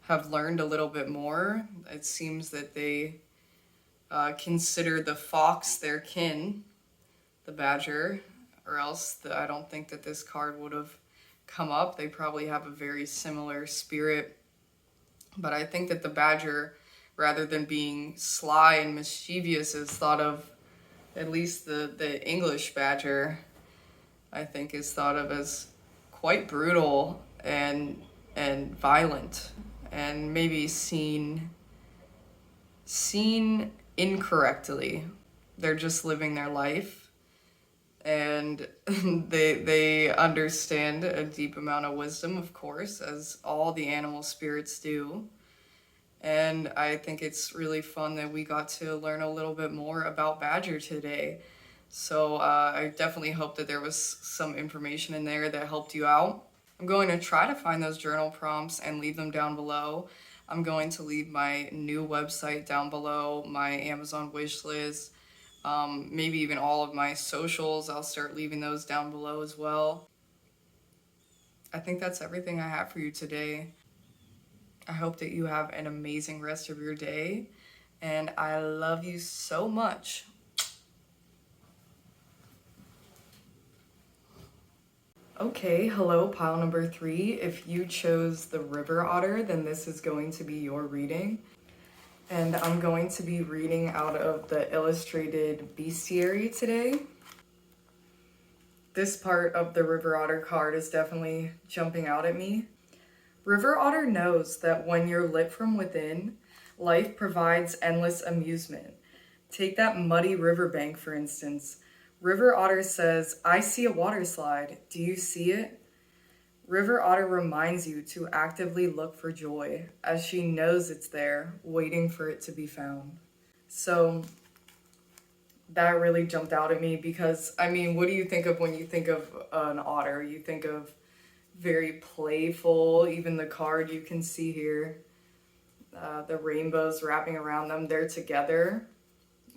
have learned a little bit more. It seems that they consider the fox their kin, the Badger, or else I don't think that this card would have come up. They probably have a very similar spirit, but I think that the Badger, rather than being sly and mischievous, is thought of, at least the English Badger, I think is thought of as quite brutal and violent, and maybe seen incorrectly. They're just living their life, and they understand a deep amount of wisdom, of course, as all the animal spirits do. And I think it's really fun that we got to learn a little bit more about Badger today. So I definitely hope that there was some information in there that helped you out. I'm going to try to find those journal prompts and leave them down below. I'm going to leave my new website down below, my Amazon wish list, maybe even all of my socials. I'll start leaving those down below as well. I think that's everything I have for you today. I hope that you have an amazing rest of your day, and I love you so much. Okay, hello, pile number 3. If you chose the River Otter, then this is going to be your reading. And I'm going to be reading out of the illustrated bestiary today. This part of the River Otter card is definitely jumping out at me. River Otter knows that when you're lit from within, life provides endless amusement. Take that muddy riverbank, for instance. River Otter says, "I see a water slide. Do you see it?" River Otter reminds you to actively look for joy, as she knows it's there, waiting for it to be found. So that really jumped out at me because, what do you think of when you think of an otter? You think of very playful. Even the card you can see here, the rainbows wrapping around them, they're together.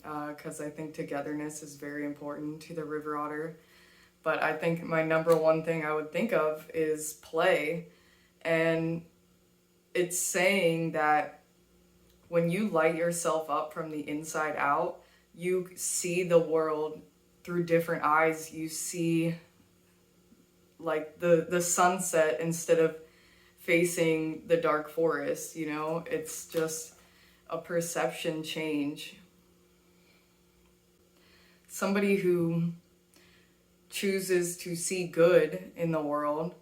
Because I think togetherness is very important to the River Otter. But I think my number one thing I would think of is play. And it's saying that when you light yourself up from the inside out, you see the world through different eyes. You see like the sunset instead of facing the dark forest, you know? It's just a perception change. Somebody who chooses to see good in the world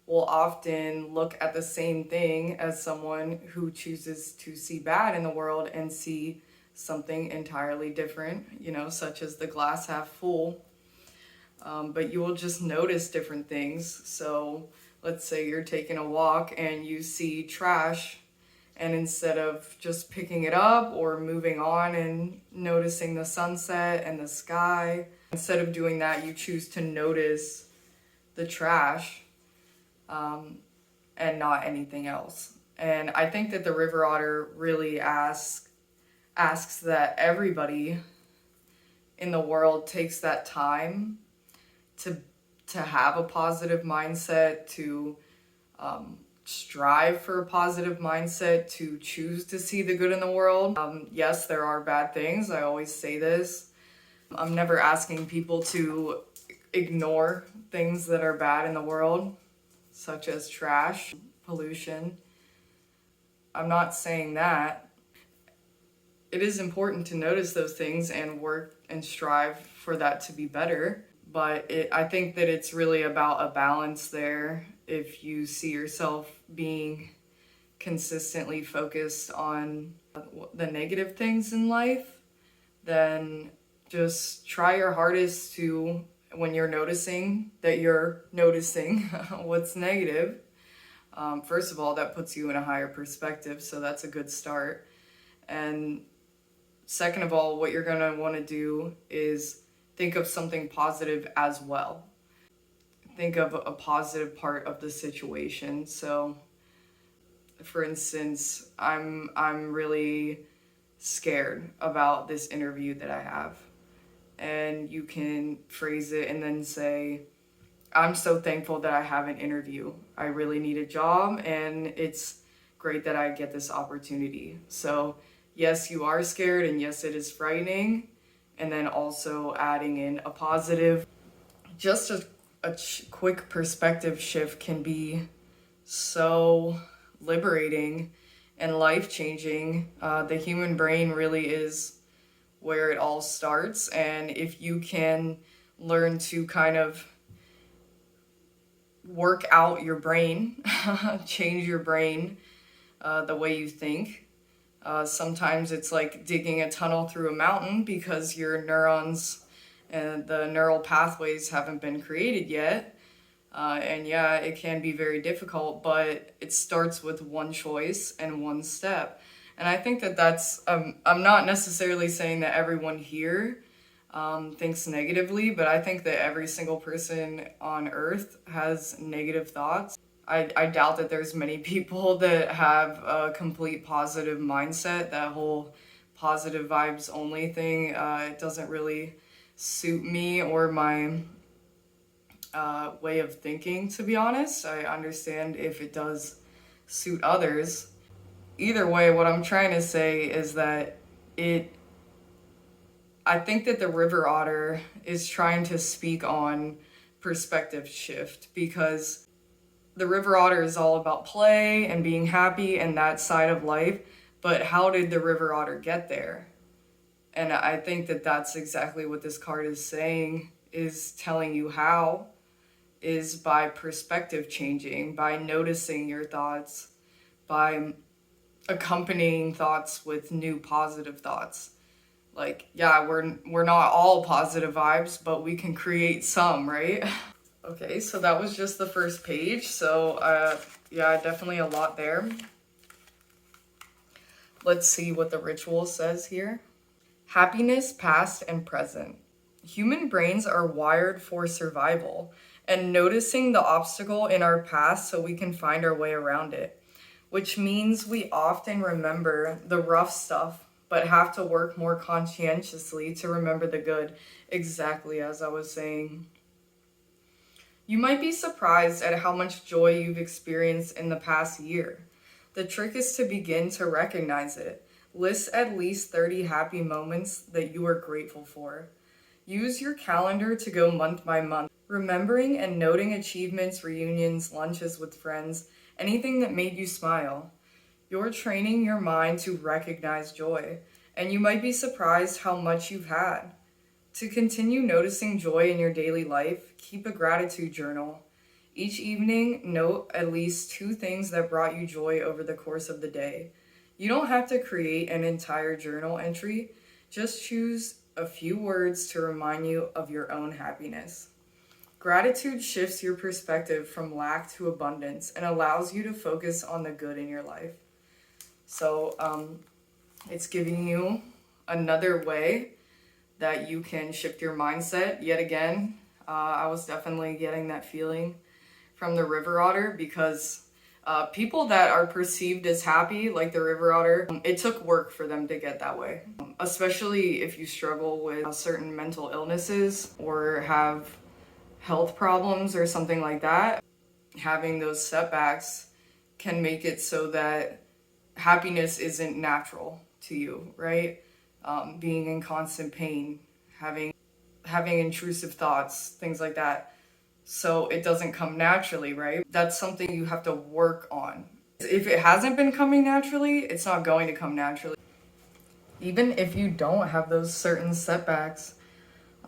will often look at the same thing as someone who chooses to see bad in the world and see something entirely different, you know, such as the glass half full. But you will just notice different things. So let's say you're taking a walk and you see trash, and instead of just picking it up or moving on and noticing the sunset and the sky, instead of doing that, you choose to notice the trash and not anything else. And I think that the river otter really asks that everybody in the world takes that time to have a positive mindset, to strive for a positive mindset, to choose to see the good in the world. Yes, there are bad things. I always say this. I'm never asking people to ignore things that are bad in the world, such as trash, pollution. I'm not saying that. It is important to notice those things and work and strive for that to be better. But I think that it's really about a balance there. If you see yourself being consistently focused on the negative things in life, then just try your hardest to, when you're noticing what's negative, first of all, that puts you in a higher perspective, so that's a good start. And second of all, what you're going to want to do is think of something positive as well. Think of a positive part of the situation. So, for instance, I'm really scared about this interview that I have. And you can phrase it and then say, I'm so thankful that I have an interview. I really need a job, and it's great that I get this opportunity. So yes, you are scared, and yes, it is frightening. And then also adding in a positive. Just a quick perspective shift can be so liberating and life-changing. The human brain really is where it all starts. And if you can learn to kind of work out your brain, change your brain, the way you think. Sometimes it's like digging a tunnel through a mountain because your neurons and the neural pathways haven't been created yet. And yeah, it can be very difficult, but it starts with one choice and one step. And I think that that's, I'm not necessarily saying that everyone here thinks negatively, but I think that every single person on earth has negative thoughts. I doubt that there's many people that have a complete positive mindset. That whole positive vibes only thing, it doesn't really suit me or my way of thinking, to be honest. I understand if it does suit others. Either way, what I'm trying to say is that I think that the river otter is trying to speak on perspective shift, because the river otter is all about play and being happy and that side of life. But how did the river otter get there? And I think that that's exactly what this card is saying, is telling you how, is by perspective changing, by noticing your thoughts, by accompanying thoughts with new positive thoughts. Like, yeah, we're not all positive vibes, but we can create some, right? Okay, so that was just the first page. So, yeah, definitely a lot there. Let's see what the ritual says here. Happiness, past and present. Human brains are wired for survival and noticing the obstacle in our past so we can find our way around it, which means we often remember the rough stuff but have to work more conscientiously to remember the good, exactly as I was saying. You might be surprised at how much joy you've experienced in the past year. The trick is to begin to recognize it. List at least 30 happy moments that you are grateful for. Use your calendar to go month by month, remembering and noting achievements, reunions, lunches with friends, anything that made you smile. You're training your mind to recognize joy, and you might be surprised how much you've had. To continue noticing joy in your daily life, keep a gratitude journal. Each evening, note at least 2 things that brought you joy over the course of the day. You don't have to create an entire journal entry, just choose a few words to remind you of your own happiness. Gratitude shifts your perspective from lack to abundance and allows you to focus on the good in your life. So it's giving you another way that you can shift your mindset. Yet again, I was definitely getting that feeling from the river otter, because people that are perceived as happy, like the river otter, it took work for them to get that way. Especially if you struggle with certain mental illnesses or have health problems or something like that, having those setbacks can make it so that happiness isn't natural to you, right? Being in constant pain, having intrusive thoughts, things like that. So it doesn't come naturally, right? That's something you have to work on. If it hasn't been coming naturally, it's not going to come naturally. Even if you don't have those certain setbacks,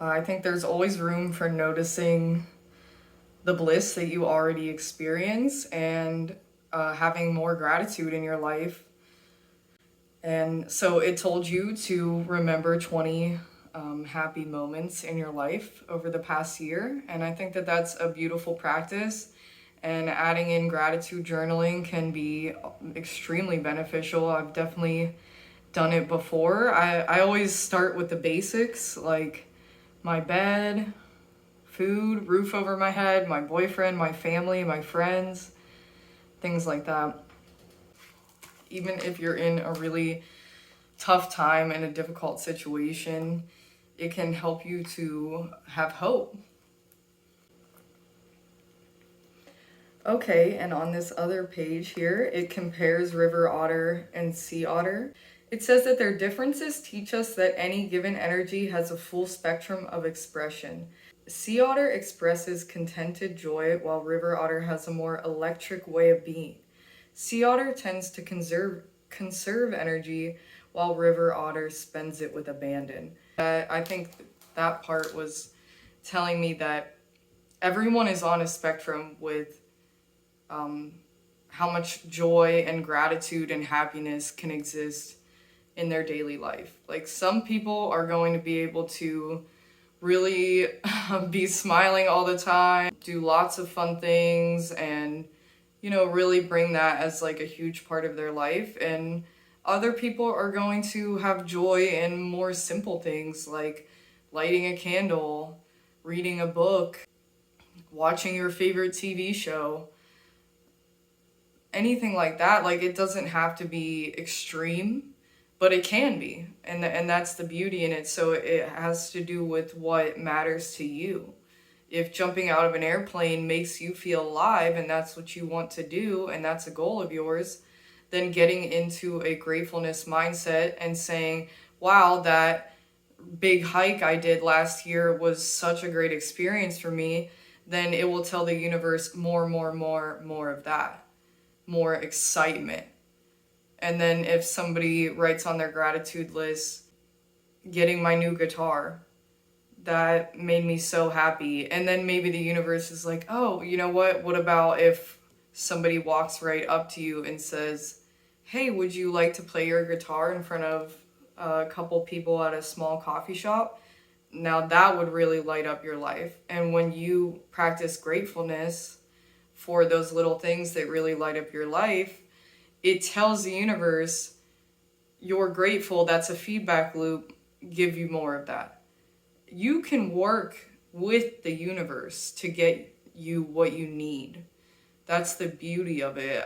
I think there's always room for noticing the bliss that you already experience and having more gratitude in your life. And so it told you to remember 20 happy moments in your life over the past year. And I think that that's a beautiful practice. And adding in gratitude journaling can be extremely beneficial. I've definitely done it before. I always start with the basics, like my bed, food, roof over my head, my boyfriend, my family, my friends, things like that. Even if you're in a really tough time and a difficult situation, it can help you to have hope. Okay, and on this other page here, it compares river otter and sea otter. It says that their differences teach us that any given energy has a full spectrum of expression. Sea otter expresses contented joy, while river otter has a more electric way of being. Sea otter tends to conserve energy, while river otter spends it with abandon. I think that part was telling me that everyone is on a spectrum with how much joy and gratitude and happiness can exist in their daily life. Like, some people are going to be able to really be smiling all the time, do lots of fun things, and really bring that as like a huge part of their life. And other people are going to have joy in more simple things, like lighting a candle, reading a book, watching your favorite TV show, anything like that. Like, it doesn't have to be extreme, but it can be, and that's the beauty in it. So it has to do with what matters to you. If jumping out of an airplane makes you feel alive and that's what you want to do and that's a goal of yours, then getting into a gratefulness mindset and saying, wow, that big hike I did last year was such a great experience for me, then it will tell the universe more of that, more excitement. And then if somebody writes on their gratitude list, getting my new guitar, that made me so happy. And then maybe the universe is like, oh, you know what about if somebody walks right up to you and says, hey, would you like to play your guitar in front of a couple people at a small coffee shop? Now that would really light up your life. And when you practice gratefulness for those little things that really light up your life, it tells the universe, you're grateful. That's a feedback loop. Give you more of that. You can work with the universe to get you what you need. That's the beauty of it.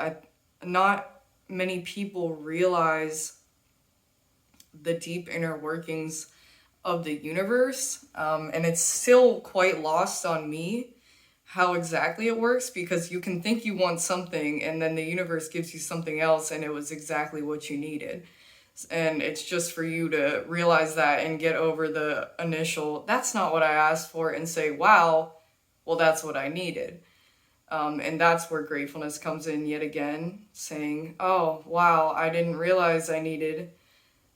Not many people realize the deep inner workings of the universe, and it's still quite lost on me. how exactly it works, because you can think you want something and then the universe gives you something else and it was exactly what you needed. And it's just for you to realize that and get over the initial, that's not what I asked for, and say, wow, well, that's what I needed. And that's where gratefulness comes in yet again, saying, oh, wow, I didn't realize I needed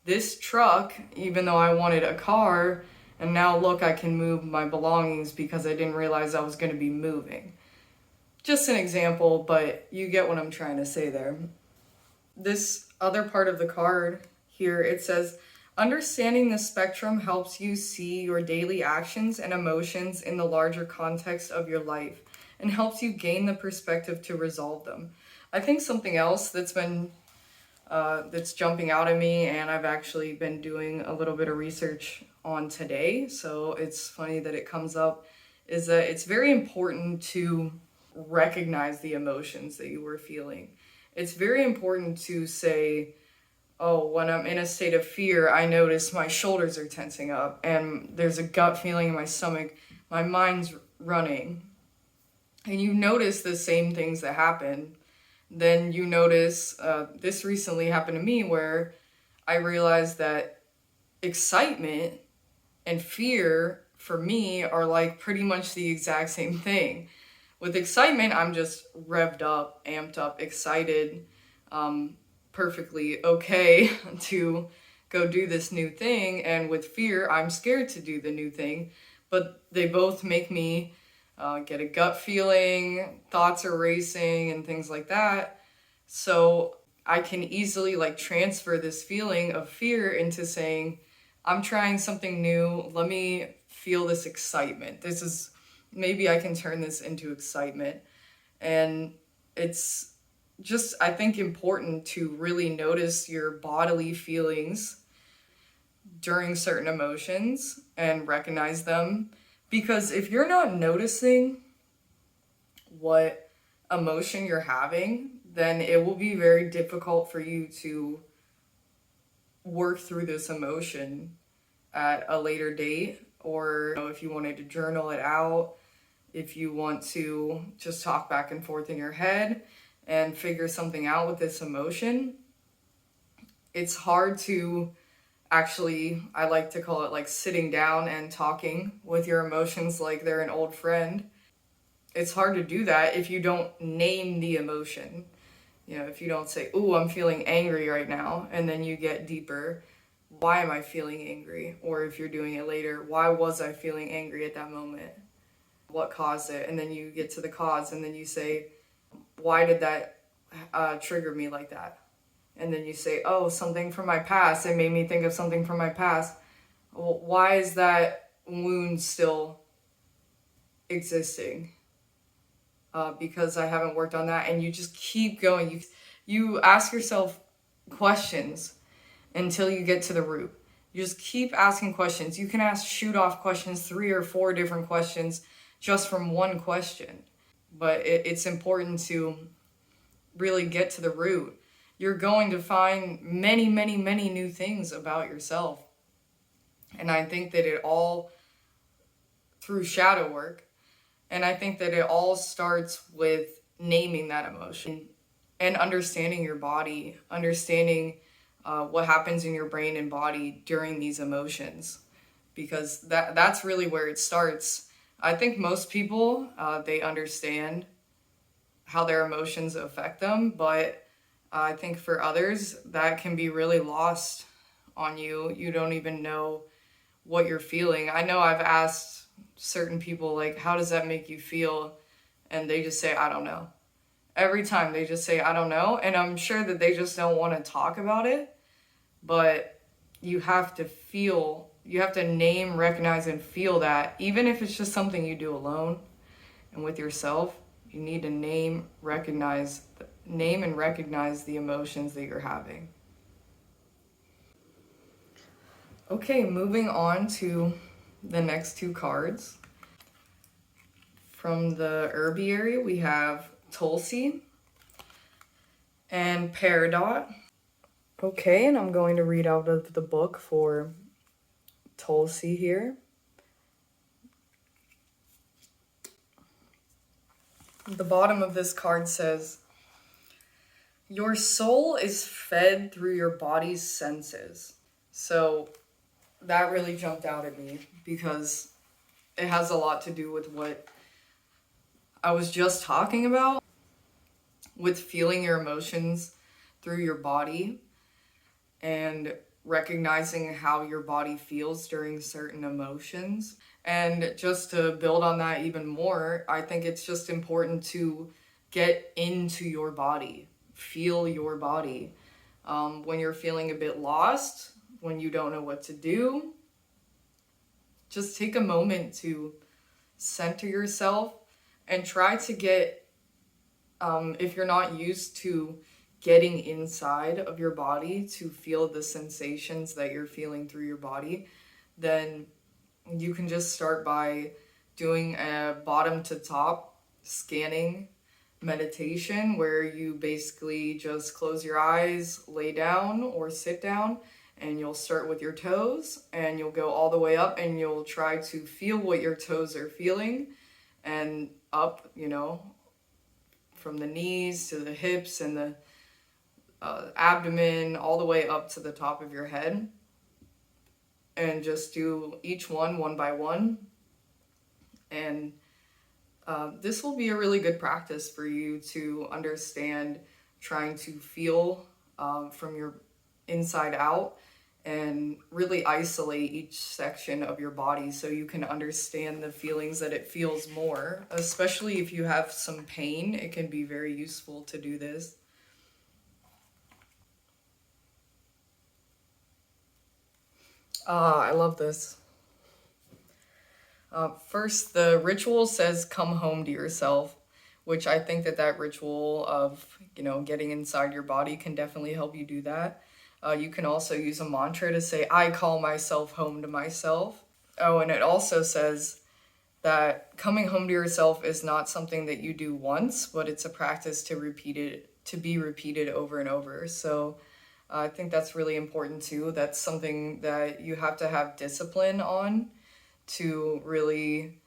this truck, even though I wanted a car. And now look, I can move my belongings because I didn't realize I was going to be moving. Just an example, but you get what I'm trying to say there. This other part of the card here, it says, understanding the spectrum helps you see your daily actions and emotions in the larger context of your life and helps you gain the perspective to resolve them. I think something else that's jumping out at me, and I've actually been doing a little bit of research on today, so it's funny that it comes up, is that it's very important to recognize the emotions that you were feeling. It's very important to say, oh, when I'm in a state of fear, I notice my shoulders are tensing up and there's a gut feeling in my stomach, my mind's running. And you notice the same things that happen. Then you notice, this recently happened to me, where I realized that excitement and fear for me are like pretty much the exact same thing. With excitement, I'm just revved up, amped up, excited, perfectly okay to go do this new thing. And with fear, I'm scared to do the new thing. But they both make me get a gut feeling, thoughts are racing, and things like that. So I can easily like transfer this feeling of fear into saying, I'm trying something new. Let me feel this excitement. Maybe I can turn this into excitement. And it's just, I think, important to really notice your bodily feelings during certain emotions and recognize them. Because if you're not noticing what emotion you're having, then it will be very difficult for you to work through this emotion at a later date. Or if you wanted to journal it out, if you want to just talk back and forth in your head and figure something out with this emotion, it's hard to actually, I like to call it like sitting down and talking with your emotions like they're an old friend. It's hard to do that if you don't name the emotion. If you don't say, ooh, I'm feeling angry right now, and then you get deeper, why am I feeling angry? Or if you're doing it later, why was I feeling angry at that moment? What caused it? And then you get to the cause, and then you say, why did that trigger me like that? And then you say, oh, something from my past. It made me think of something from my past. Well, why is that wound still existing? Because I haven't worked on that. And you just keep going. You ask yourself questions until you get to the root. You just keep asking questions. You can shoot off questions, 3 or 4 different questions just from one question. But it's important to really get to the root. You're going to find many, many, many new things about yourself. And I think that it all, through shadow work, and I think that it all starts with naming that emotion and understanding your body, understanding what happens in your brain and body during these emotions, because that's really where it starts. I think most people, they understand how their emotions affect them, but I think for others, that can be really lost on you. You don't even know what you're feeling. I know I've asked certain people, like, how does that make you feel? And they just say, I don't know. Every time they just say, I don't know. And I'm sure that they just don't want to talk about it. But you have to name, recognize, and feel that. Even if it's just something you do alone and with yourself, you need to name and recognize the emotions that you're having. Okay, moving on to the next 2 cards. From the herbiary, we have Tulsi and Peridot. Okay, and I'm going to read out of the book for Tulsi here. The bottom of this card says, your soul is fed through your body's senses. So that really jumped out at me because it has a lot to do with what I was just talking about, with feeling your emotions through your body and recognizing how your body feels during certain emotions. And just to build on that even more, I think it's just important to get into your body, feel your body. When you're feeling a bit lost, when you don't know what to do, just take a moment to center yourself and try to get, if you're not used to getting inside of your body to feel the sensations that you're feeling through your body, then you can just start by doing a bottom to top scanning meditation where you basically just close your eyes, lay down or sit down, and you'll start with your toes and you'll go all the way up and you'll try to feel what your toes are feeling and up, from the knees to the hips and the abdomen all the way up to the top of your head, and just do each one by one. And this will be a really good practice for you to understand trying to feel from your inside out and really isolate each section of your body so you can understand the feelings that it feels more. Especially if you have some pain, it can be very useful to do this. I love this. First, the ritual says come home to yourself, which I think that ritual of, getting inside your body can definitely help you do that. You can also use a mantra to say, I call myself home to myself. Oh, and it also says that coming home to yourself is not something that you do once, but it's a practice to be repeated over and over. So I think that's really important too. That's something that you have to have discipline on to really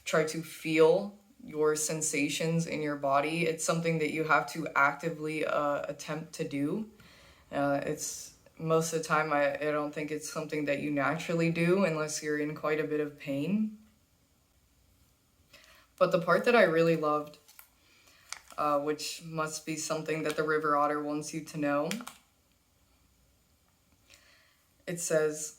try to feel your sensations in your body. It's something that you have to actively attempt to do. It's most of the time, I don't think it's something that you naturally do unless you're in quite a bit of pain. But the part that I really loved, which must be something that the River Otter wants you to know, it says,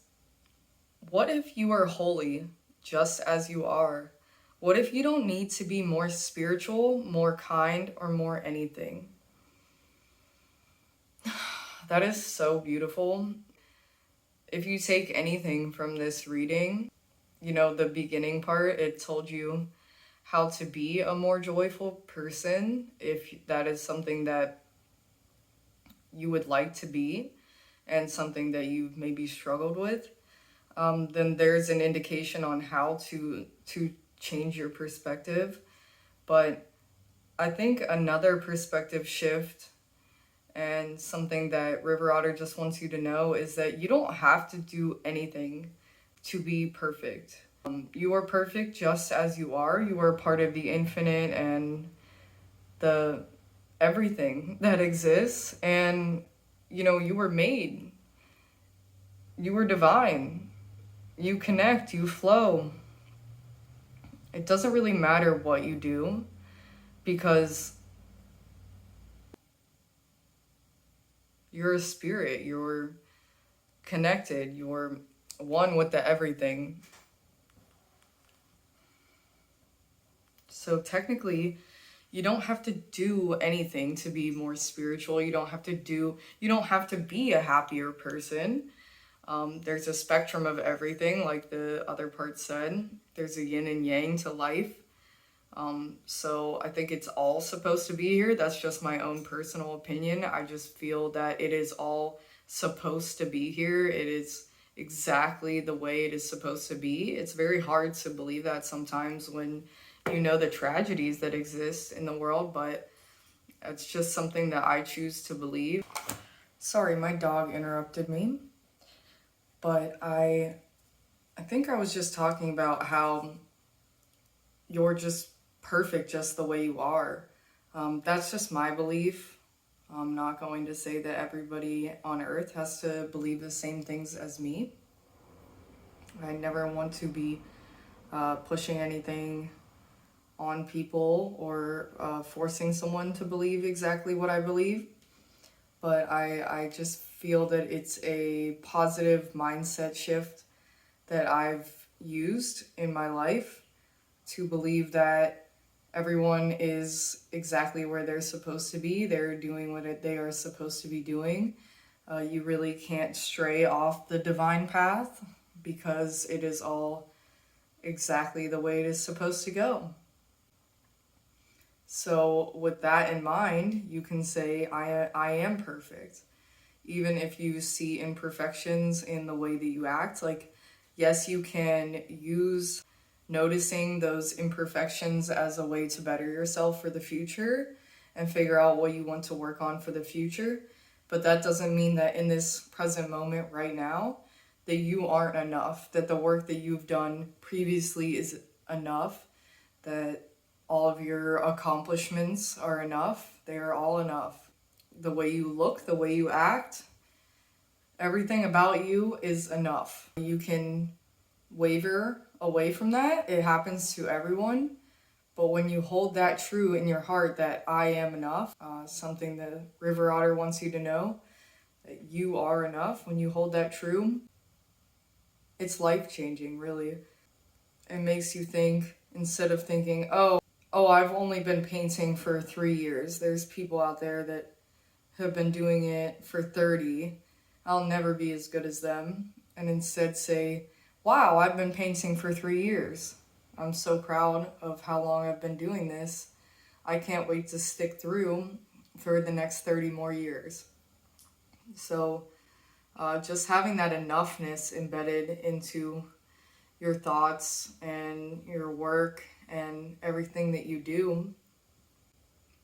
what if you are holy just as you are? What if you don't need to be more spiritual, more kind, or more anything? That is so beautiful. If you take anything from this reading, the beginning part, it told you how to be a more joyful person, if that is something that you would like to be and something that you've maybe struggled with. Then there's an indication on how to change your perspective. But I think another perspective shift and something that River Otter just wants you to know is that you don't have to do anything to be perfect. You are perfect just as you are. You are part of the infinite and the everything that exists. And, you were made. You were divine. You connect, you flow. It doesn't really matter what you do because you're a spirit, you're connected, you're one with the everything. So technically, you don't have to do anything to be more spiritual. You don't have to be a happier person. There's a spectrum of everything, like the other part said. There's a yin and yang to life. So I think it's all supposed to be here. That's just my own personal opinion. I just feel that it is all supposed to be here. It is exactly the way it is supposed to be. It's very hard to believe that sometimes when you know the tragedies that exist in the world, but it's just something that I choose to believe. Sorry, my dog interrupted me. But I think I was just talking about how you're just perfect just the way you are. That's just my belief. I'm not going to say that everybody on earth has to believe the same things as me. I never want to be pushing anything on people or forcing someone to believe exactly what I believe. But I just feel that it's a positive mindset shift that I've used in my life to believe that everyone is exactly where they're supposed to be. They're doing what they are supposed to be doing. You really can't stray off the divine path because it is all exactly the way it is supposed to go. So with that in mind, you can say, I am perfect. Even if you see imperfections in the way that you act, like, yes, you can use noticing those imperfections as a way to better yourself for the future and figure out what you want to work on for the future. But that doesn't mean that in this present moment right now, that you aren't enough, that the work that you've done previously is enough, that all of your accomplishments are enough. They are all enough. The way you look, the way you act, everything about you is enough. You can waver away from that. It happens to everyone. But when you hold that true in your heart that I am enough, something the River Otter wants you to know, that you are enough, when you hold that true, it's life-changing, really. It makes you think, instead of thinking, oh, I've only been painting for 3 years. There's people out there that have been doing it for 30. I'll never be as good as them. And instead say, wow, I've been painting for 3 years. I'm so proud of how long I've been doing this. I can't wait to stick through for the next 30 more years. So just having that enough-ness embedded into your thoughts and your work and everything that you do,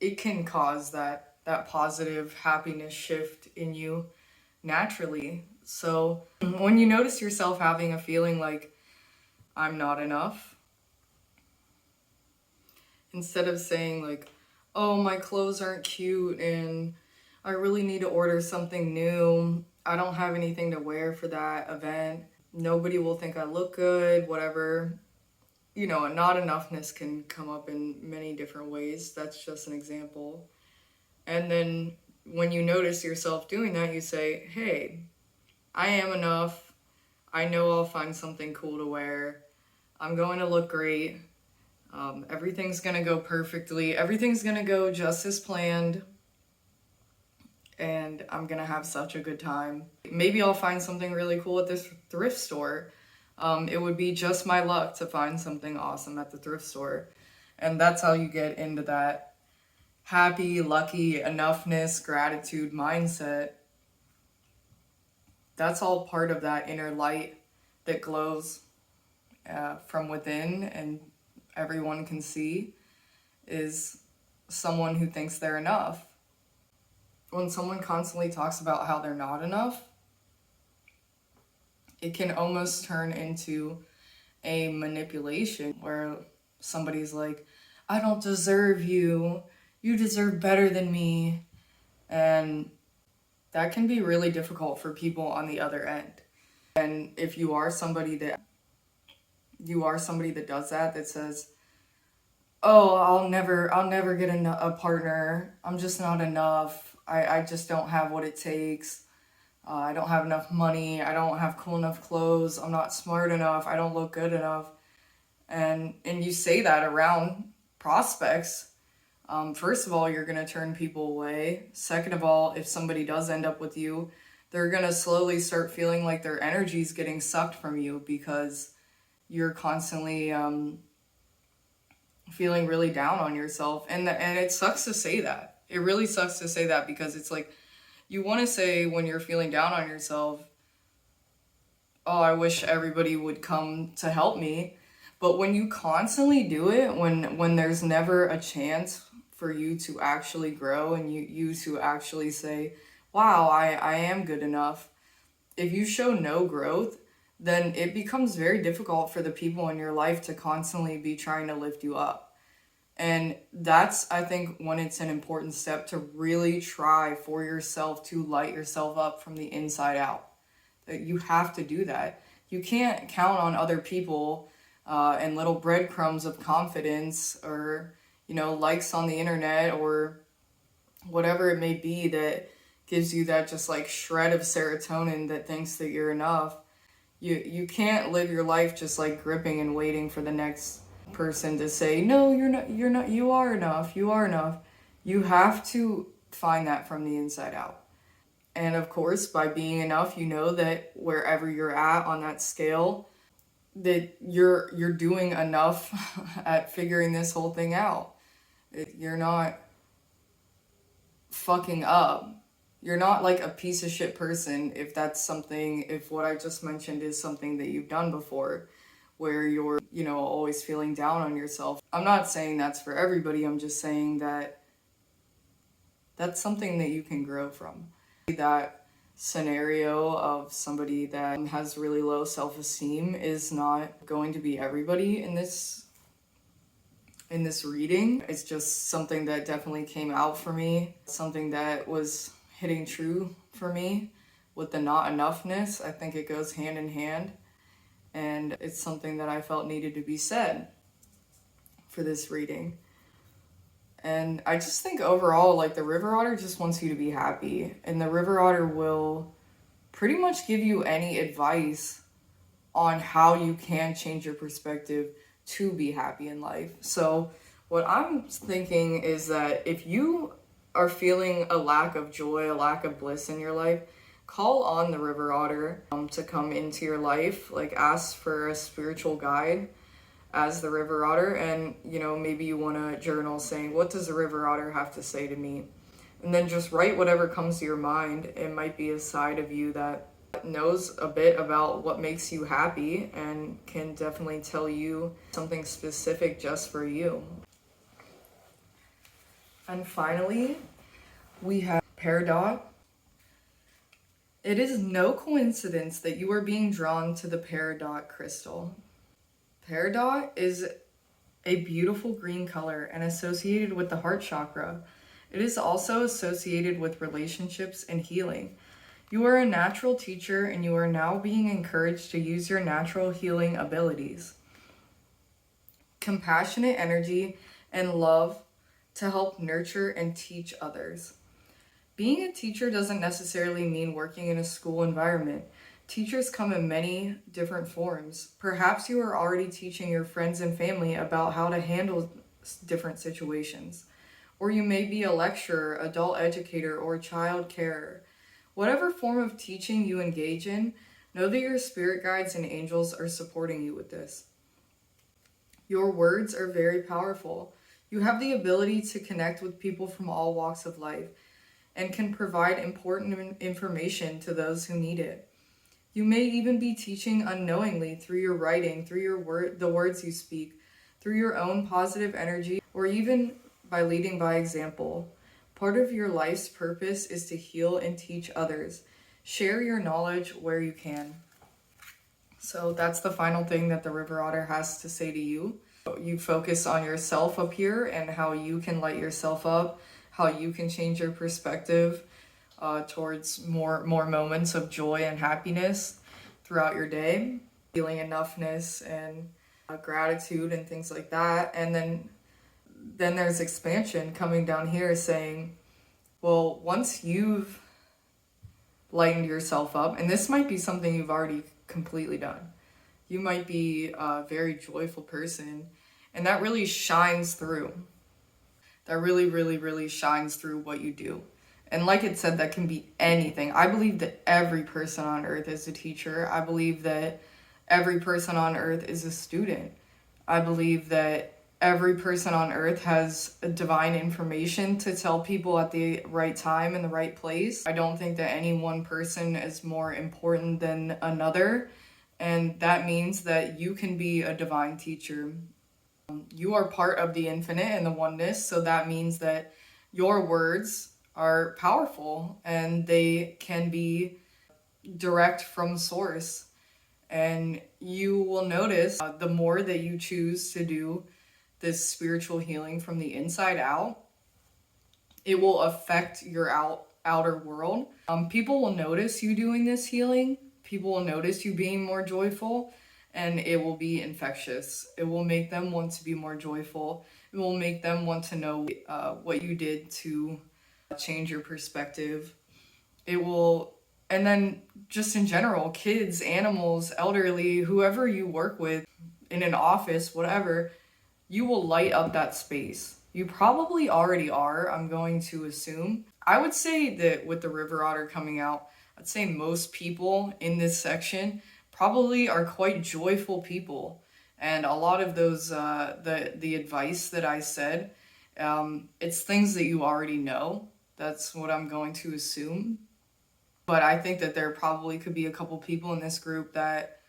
it can cause that positive happiness shift in you naturally. So when you notice yourself having a feeling like I'm not enough, instead of saying like, oh, my clothes aren't cute and I really need to order something new, I don't have anything to wear for that event, nobody will think I look good, whatever. You know, a not enoughness can come up in many different ways. That's just an example. And then when you notice yourself doing that, you say, hey, I am enough. I know I'll find something cool to wear. I'm going to look great. Everything's going to go perfectly. Everything's going to go just as planned. And I'm going to have such a good time. Maybe I'll find something really cool at this thrift store. It would be just my luck to find something awesome at the thrift store. And that's how you get into that happy, lucky, enoughness, gratitude mindset. That's all part of that inner light that glows from within and everyone can see, is someone who thinks they're enough. When someone constantly talks about how they're not enough, it can almost turn into a manipulation where somebody's like, I don't deserve you. You deserve better than me. And that can be really difficult for people on the other end. And if you are somebody that does that, that says, oh, I'll never get a partner. I'm just not enough. I just don't have what it takes. I don't have enough money. I don't have cool enough clothes. I'm not smart enough. I don't look good enough. And you say that around prospects. First of all, you're going to turn people away. Second of all, if somebody does end up with you, they're going to slowly start feeling like their energy is getting sucked from you because you're constantly feeling really down on yourself. And it sucks to say that. It really sucks to say that because it's like, you want to say when you're feeling down on yourself, oh, I wish everybody would come to help me. But when you constantly do it, when there's never a chance for you to actually grow and you to actually say, wow, I am good enough. If you show no growth, then it becomes very difficult for the people in your life to constantly be trying to lift you up. And that's, I think, when it's an important step to really try for yourself to light yourself up from the inside out. That you have to do that. You can't count on other people and little breadcrumbs of confidence or, likes on the internet or whatever it may be that gives you that just like shred of serotonin that thinks that you're enough. You can't live your life just like gripping and waiting for the next person to say, no, you're not, you are enough, you are enough. You have to find that from the inside out. And of course, by being enough, you know that wherever you're at on that scale, that you're doing enough at figuring this whole thing out. You're not fucking up. You're not like a piece of shit person if if what I just mentioned is something that you've done before, where you're, always feeling down on yourself. I'm not saying that's for everybody. I'm just saying that that's something that you can grow from. That scenario of somebody that has really low self-esteem is not going to be everybody in this reading. It's just something that definitely came out for me, something that was hitting true for me with the not enoughness. I think it goes hand in hand, and it's something that I felt needed to be said for this reading. And I just think overall, like, the river otter just wants you to be happy, and the river otter will pretty much give you any advice on how you can change your perspective to be happy in life. So what I'm thinking is that if you are feeling a lack of joy, a lack of bliss in your life, call on the river otter to come into your life. Like, ask for a spiritual guide as the river otter, and maybe you want to journal saying, what does the river otter have to say to me? And then just write whatever comes to your mind. It might be a side of you that knows a bit about what makes you happy and can definitely tell you something specific just for you. And finally, we have Peridot. It is no coincidence that you are being drawn to the Peridot crystal. Peridot is a beautiful green color and associated with the heart chakra. It is also associated with relationships and healing. You are a natural teacher, and you are now being encouraged to use your natural healing abilities, compassionate energy, and love to help nurture and teach others. Being a teacher doesn't necessarily mean working in a school environment. Teachers come in many different forms. Perhaps you are already teaching your friends and family about how to handle different situations. Or you may be a lecturer, adult educator, or child carer. Whatever form of teaching you engage in, know that your spirit guides and angels are supporting you with this. Your words are very powerful. You have the ability to connect with people from all walks of life and can provide important information to those who need it. You may even be teaching unknowingly through your writing, through the words you speak, through your own positive energy, or even by leading by example. Part of your life's purpose is to heal and teach others. Share your knowledge where you can. So that's the final thing that the river otter has to say to you. You focus on yourself up here and how you can light yourself up, how you can change your perspective towards more moments of joy and happiness throughout your day, feeling enoughness and gratitude and things like that. And then there's expansion coming down here saying, well, once you've lightened yourself up, and this might be something you've already completely done. You might be a very joyful person, and that really shines through. That really, really, really shines through what you do. And like it said, that can be anything. I believe that every person on earth is a teacher. I believe that every person on earth is a student. I believe that every person on earth has divine information to tell people at the right time in the right place. I don't think that any one person is more important than another. And that means that you can be a divine teacher. You are part of the infinite and the oneness. So that means that your words are powerful and they can be direct from source. And you will notice the more that you choose to do this spiritual healing from the inside out, it will affect your outer world. People will notice you doing this healing. People will notice you being more joyful, and it will be infectious. It will make them want to be more joyful. It will make them want to know what you did to change your perspective. It will, and then just in general, kids, animals, elderly, whoever you work with in an office, whatever, you will light up that space. You probably already are, I'm going to assume. I would say that with the river otter coming out, I'd say most people in this section probably are quite joyful people. And a lot of those, the advice that I said, it's things that you already know. That's what I'm going to assume. But I think that there probably could be a couple people in this group that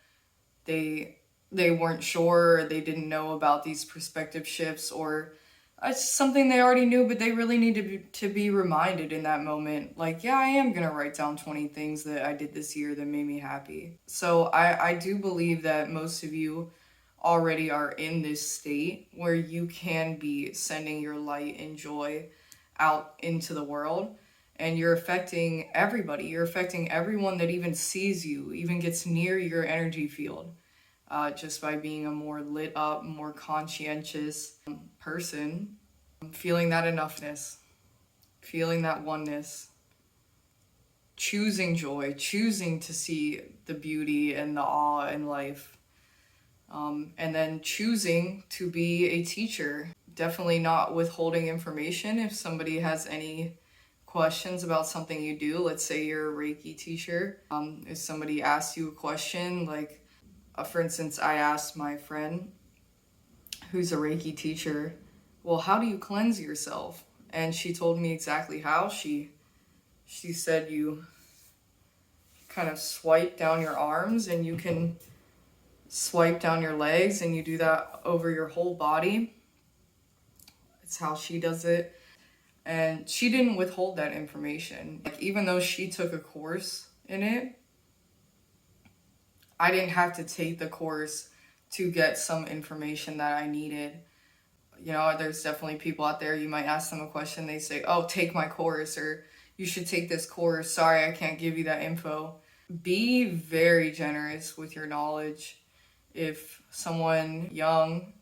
they weren't sure, or they didn't know about these perspective shifts, or it's something they already knew, but they really need to be reminded in that moment. Like, yeah, I am going to write down 20 things that I did this year that made me happy. So I do believe that most of you already are in this state where you can be sending your light and joy out into the world. And you're affecting everybody. You're affecting everyone that even sees you, even gets near your energy field. Just by being a more lit up, more conscientious person, feeling that enoughness, feeling that oneness, choosing joy, choosing to see the beauty and the awe in life, and then choosing to be a teacher. Definitely not withholding information. If somebody has any questions about something you do, let's say you're a Reiki teacher, if somebody asks you a question, like, for instance, I asked my friend who's a Reiki teacher, well, how do you cleanse yourself? And she told me exactly how. She said you kind of swipe down your arms, and you can swipe down your legs, and you do that over your whole body. It's how she does it. And she didn't withhold that information. Like, even though she took a course in it, I didn't have to take the course to get some information that I needed. You know, there's definitely people out there, you might ask them a question, they say, oh, take my course, or you should take this course. Sorry, I can't give you that info. Be very generous with your knowledge. If someone young,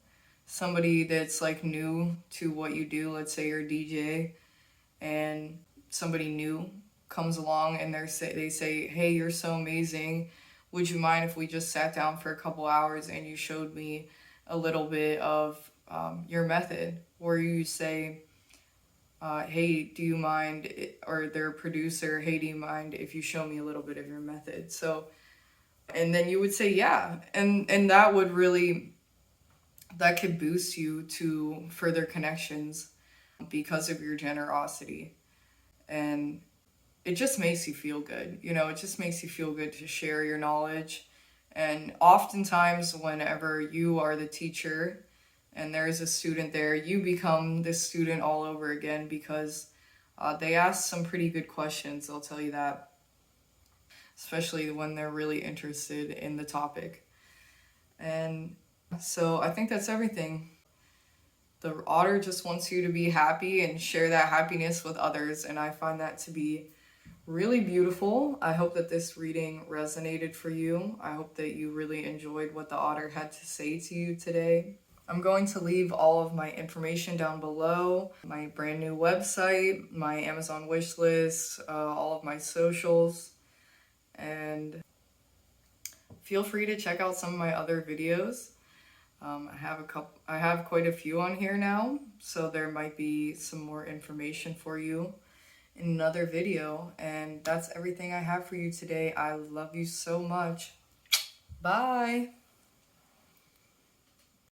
somebody that's like new to what you do, let's say you're a DJ, and somebody new comes along and they say, hey, you're so amazing. Would you mind if we just sat down for a couple hours and you showed me a little bit of your method? Or you say, hey, do you mind, or their producer, hey, do you mind if you show me a little bit of your method? So, and then you would say, yeah. And that would really, that could boost you to further connections because of your generosity. And it just makes you feel good. You know, it just makes you feel good to share your knowledge. And oftentimes, whenever you are the teacher and there's a student there, you become the student all over again, because they ask some pretty good questions, I'll tell you that. Especially when they're really interested in the topic. And so I think that's everything. The otter just wants you to be happy and share that happiness with others. And I find that to be really beautiful. I hope that this reading resonated for you. I hope that you really enjoyed what the otter had to say to you today. I'm going to leave all of my information down below, my brand new website, my Amazon wish list, all of my socials, and feel free to check out some of my other videos. I have quite a few on here now, so there might be some more information for you in another video. And that's everything I have for you today. I love you so much. Bye.